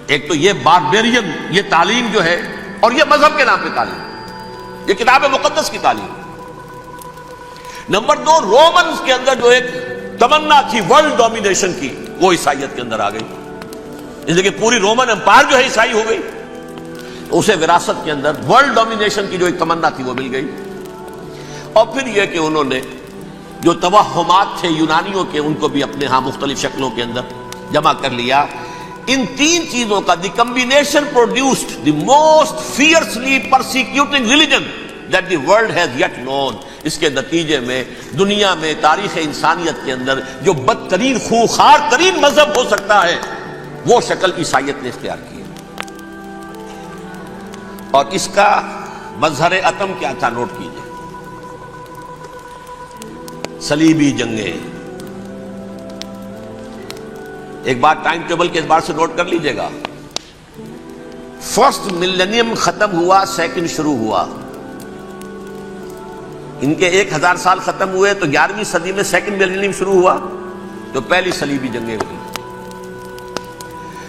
ایک تو یہ باربیرین یہ تعلیم جو ہے, اور یہ مذہب کے نام پہ تعلیم, یہ کتاب مقدس کی تعلیم. نمبر 2, رومنز کے اندر جو ایک تمنا تھی ورلڈ ڈومینیشن کی, وہ عیسائیت کے اندر آ گئی. اس لیے کہ پوری رومن امپائر جو ہے عیسائی ہو گئی. اسے وراثت کے اندر ورلڈ ڈومینیشن کی جو ایک تمنا تھی وہ مل گئی. اور پھر یہ کہ انہوں نے جو توہمات تھے یونانیوں کے, ان کو بھی اپنے ہاں مختلف شکلوں کے اندر جمع کر لیا. ان تین چیزوں کا the combination produced the most fiercely persecuting religion that the world has yet known. اس کے نتیجے میں دنیا میں تاریخ انسانیت کے اندر جو بدترین خوخار ترین مذہب ہو سکتا ہے وہ شکل عیسائیت نے اختیار کی ہے. اور اس کا مظہر اتم کیا تھا, نوٹ کیجئے. صلیبی جنگیں. ایک بات ٹائم ٹیبل کے اعتبار سے نوٹ کر لیجئے گا. فرسٹ ملینیم ختم ہوا، سیکنڈ شروع ہوا. ان کے 1000 سال ختم ہوئے تو 11ویں صدی میں سیکنڈ ملینیم شروع ہوا تو پہلی صلیبی جنگیں ہوئی.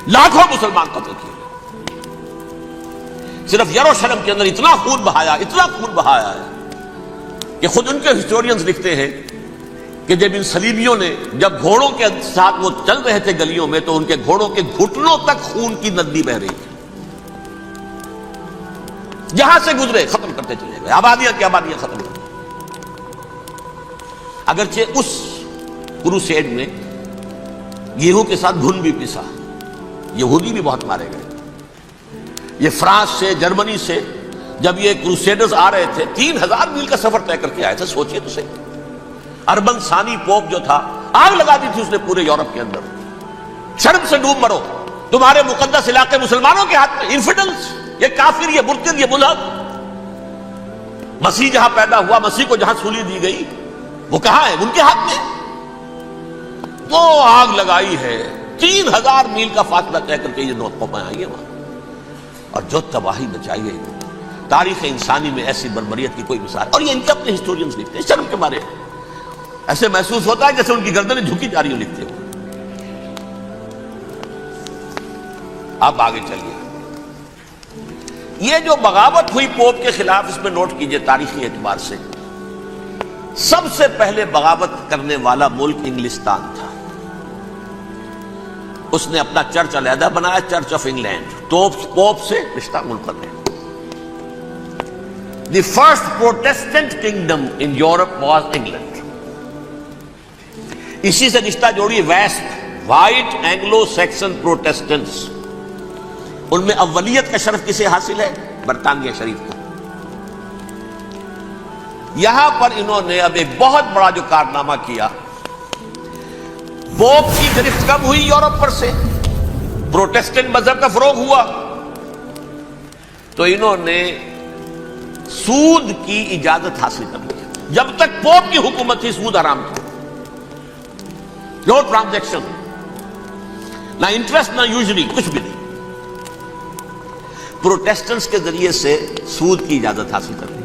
لاکھوں مسلمان قتل کیے. صرف یروشلم کے اندر اتنا خون بہایا ہے کہ خود ان کے ہسٹورینز لکھتے ہیں کہ جب ان صلیبیوں نے جب گھوڑوں کے ساتھ وہ چل رہے تھے گلیوں میں تو ان کے گھوڑوں کے گھٹنوں تک خون کی ندی بہ رہی تھی. جہاں سے گزرے ختم کرتے چلے گئے، آبادیاں کی آبادیاں ختم ہوئی. اگرچہ اس کروسیڈ میں گیہوں کے ساتھ گھن بھی پسا، یہودی بھی بہت مارے گئے. یہ فرانس سے، جرمنی سے جب یہ کروسیڈرز آ رہے تھے 3000 میل کا سفر طے کر کے آئے تھے. سوچئے تو صحیح. اربن ثانی پوپ جو تھا آگ لگا دی تھی اس نے پورے یورپ کے اندر. شرم سے ڈوب مرو، تمہارے مقدس علاقے مسلمانوں کے ہاتھ میں. انفیڈلز، یہ کافر، یہ مرتد، یہ ملحد. مسیح جہاں پیدا ہوا، مسیح کو جہاں سولی دی گئی، وہ کہاں ہے؟ ان کے ہاتھ میں. وہ آگ لگائی ہے. 3000 میل کا فاصلہ طے کر کے یہ نو قومیں آئی ہیں وہاں، اور جو تباہی مچائی ہے. تاریخ انسانی میں ایسی بربریت کی کوئی مثال. اور یہ ان کے اپنے ہسٹورینز لکھتے ہیں. شرم کے مارے ایسے محسوس ہوتا ہے جیسے ان کی گردنیں جھکی جا رہی ہوں لکھتے ہوئے. آپ آگے چلیے. یہ جو بغاوت ہوئی پوپ کے خلاف، اس میں نوٹ کیجئے تاریخی اعتبار سے سب سے پہلے بغاوت کرنے والا ملک انگلستان تھا. اس نے اپنا چرچ علیحدہ بنایا، چرچ آف انگلینڈ. پوپ سے رشتہ منقطع. The first Protestant kingdom in Europe was England. اسی سے رشتہ جوڑی West, white Anglo Saxon Protestants. ان میں اولیت کا شرف کسے حاصل ہے؟ برطانیہ شریف کو. یہاں پر انہوں نے اب ایک بہت بڑا جو کارنامہ کیا، پوپ کی گرفت کم ہوئی یورپ پر سے، پروٹیسٹنٹ مذہب کا فروغ ہوا، تو انہوں نے سود کی اجازت حاصل کر لی. جب تک پوپ کی حکومت تھی سود حرام تھا. نو ٹرانزیکشن، نہ انٹرسٹ نہ یوزلی، کچھ بھی نہیں. پروٹیسٹنٹس کے ذریعے سے سود کی اجازت حاصل کر لی.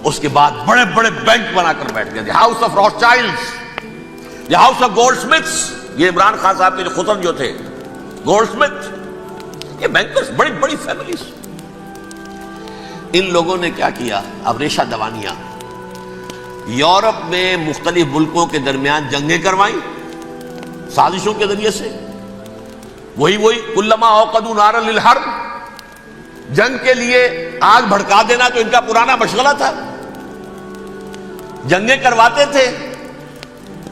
اس کے بعد بڑے بڑے بینک بنا کر بیٹھ گئے. House of Rothschilds, house of goldsmiths. یہ عمران خان صاحب کے جو خطر جو تھے گولڈ سمتھ، یہ بینکرز، بڑی بڑی فیملیز. ان لوگوں نے کیا کیا؟ اب ریشہ دوانیاں. یورپ میں مختلف ملکوں کے درمیان جنگیں کروائیں سازشوں کے ذریعے سے. وہی کلما اوقدوا نارا للحرب، جنگ کے لیے آگ بھڑکا دینا تو ان کا پرانا مشغلہ تھا. جنگیں کرواتے تھے.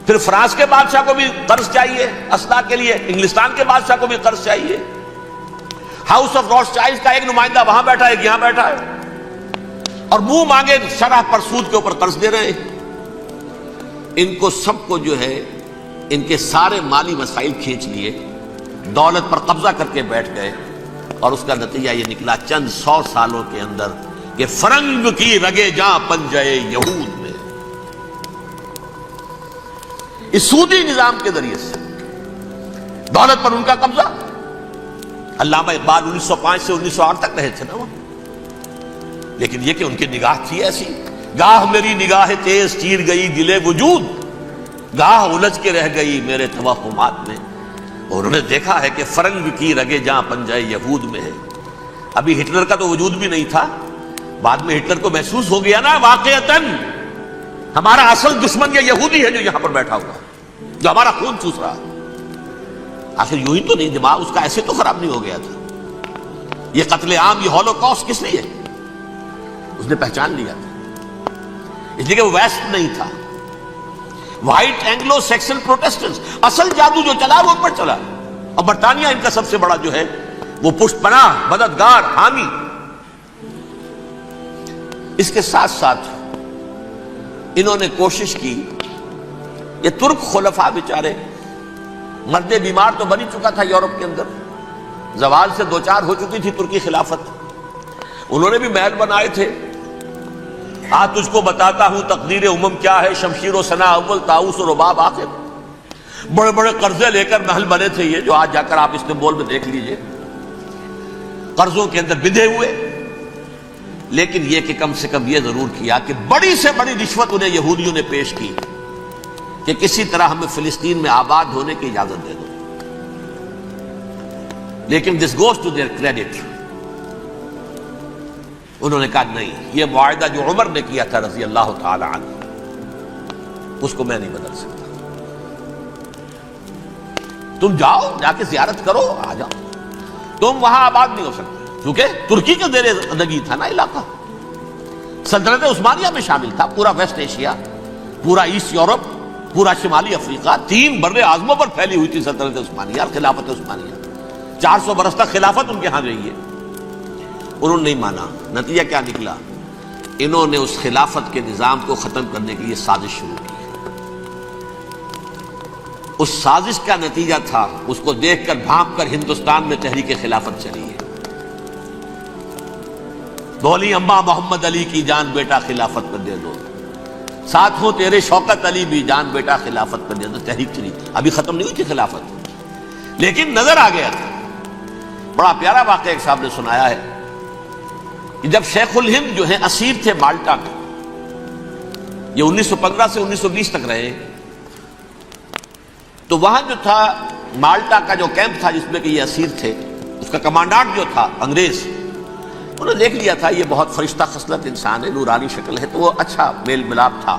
پھر فرانس کے بادشاہ کو بھی قرض چاہیے اسلحہ کے لیے، انگلستان کے بادشاہ کو بھی قرض چاہیے. ہاؤس آف روتھشائلڈز کا ایک نمائندہ وہاں بیٹھا ہے، ایک یہاں بیٹھا ہے، اور منہ مانگے شرح پر سود کے اوپر قرض دے رہے ہیں. ان کو سب کو جو ہے ان کے سارے مالی مسائل کھینچ لیے، دولت پر قبضہ کر کے بیٹھ گئے. اور اس کا نتیجہ یہ نکلا چند 100 سالوں کے اندر کہ فرنگ کی رگے جاں پنجے یہود میں. اس سودی نظام کے ذریعے سے دولت پر ان کا قبضہ. علامہ اقبال 1905 سے 1908 تک رہے تھے نا وہ. لیکن یہ کہ ان کی نگاہ تھی ایسی، گاہ میری نگاہ تیز چیر گئی دلے وجود، گاہ الجھ کے رہ گئی میرے توہمات میں. اور انہوں نے دیکھا ہے کہ فرنگ کی رگے جہاں پنجے یہود میں ہے. ابھی ہٹلر کا تو وجود بھی نہیں تھا، بعد میں ہٹلر کو محسوس ہو گیا نا واقعتاً ہمارا اصل دشمن یہ یہودی ہے جو یہاں پر بیٹھا ہوا، جو ہمارا خون چوس رہا. آخر یوں ہی تو نہیں، دماغ اس کا ایسے تو خراب نہیں ہو گیا تھا. یہ قتل عام، یہ ہولوکاسٹ کس لیے؟ اس نے پہچان لیا تھا، اس لیے کہ وہ ویسٹ نہیں تھا. وائٹ اینگلو سیکسن پروٹیسٹنٹس، اصل جادو جو چلا وہ پر چلا. اور برطانیہ ان کا سب سے بڑا جو ہے وہ پشت پناہ، مددگار، حامی. اس کے ساتھ ساتھ انہوں نے کوشش کی، یہ ترک خلفاء بیچارے، مرد بیمار تو بن ہی چکا تھا یورپ کے اندر، زوال سے دوچار ہو چکی تھی ترکی خلافت. انہوں نے بھی محل بنائے تھے، آج تجھ کو بتاتا ہوں تقدیر امم کیا ہے، شمشیر و ثنا اول، طاؤس و رباب آخر۔ بڑے بڑے قرضے لے کر محل بنے تھے یہ، جو آج جا کر آپ استنبول میں دیکھ لیجئے، قرضوں کے اندر بندھے ہوئے، لیکن یہ کہ کم سے کم یہ ضرور کیا کہ بڑی سے بڑی رشوت انہیں یہودیوں نے پیش کی کہ کسی طرح ہمیں فلسطین میں آباد ہونے کی اجازت دے دو، لیکن this goes to their credit, انہوں نے کہا نہیں، یہ معاہدہ جو عمر نے کیا تھا رضی اللہ تعالی عنہ، اس کو میں نہیں بدل سکتا، تم جاؤ جا کے زیارت کرو، آ جاؤ، تم وہاں آباد نہیں ہو سکتے، کیونکہ ترکی کے زیر زندگی تھا نا علاقہ، سلطنت عثمانیہ میں شامل تھا، پورا ویسٹ ایشیا، پورا ایسٹ یورپ، پورا شمالی افریقہ، 3 بر اعظموں پر پھیلی ہوئی تھی سلطنت عثمانیہ، خلافت عثمانیہ، 400 برس تک خلافت ان کے ہاں رہی ہے۔ انہوں نے نہیں مانا، نتیجہ کیا نکلا؟ انہوں نے اس خلافت کے نظام کو ختم کرنے کے لیے سازش شروع کی۔ اس سازش کا نتیجہ تھا، اس کو دیکھ کر بھانپ کر ہندوستان میں تحریک خلافت چلی ہے۔ بولی اماں محمد علی کی جان بیٹا خلافت پر دے دو، ساتھ ہو تیرے شوکت علی بھی جان بیٹا خلافت پر دے دو، تحریک چلی، ابھی ختم نہیں ہوئی تھی خلافت، لیکن نظر آ گیا تھا۔ بڑا پیارا واقعہ ایک صاحب نے سنایا ہے کہ جب شیخ الہند جو ہیں اسیر تھے مالٹا میں، یہ 1915 سے 1920 تک رہے، تو وہاں جو تھا مالٹا کا جو کیمپ تھا جس میں کہ یہ اسیر تھے، اس کا کمانڈانٹ جو تھا انگریز، انہوں نے دیکھ لیا تھا یہ بہت فرشتہ خصلت انسان ہے، نورانی شکل ہے، تو وہ اچھا میل ملاپ تھا،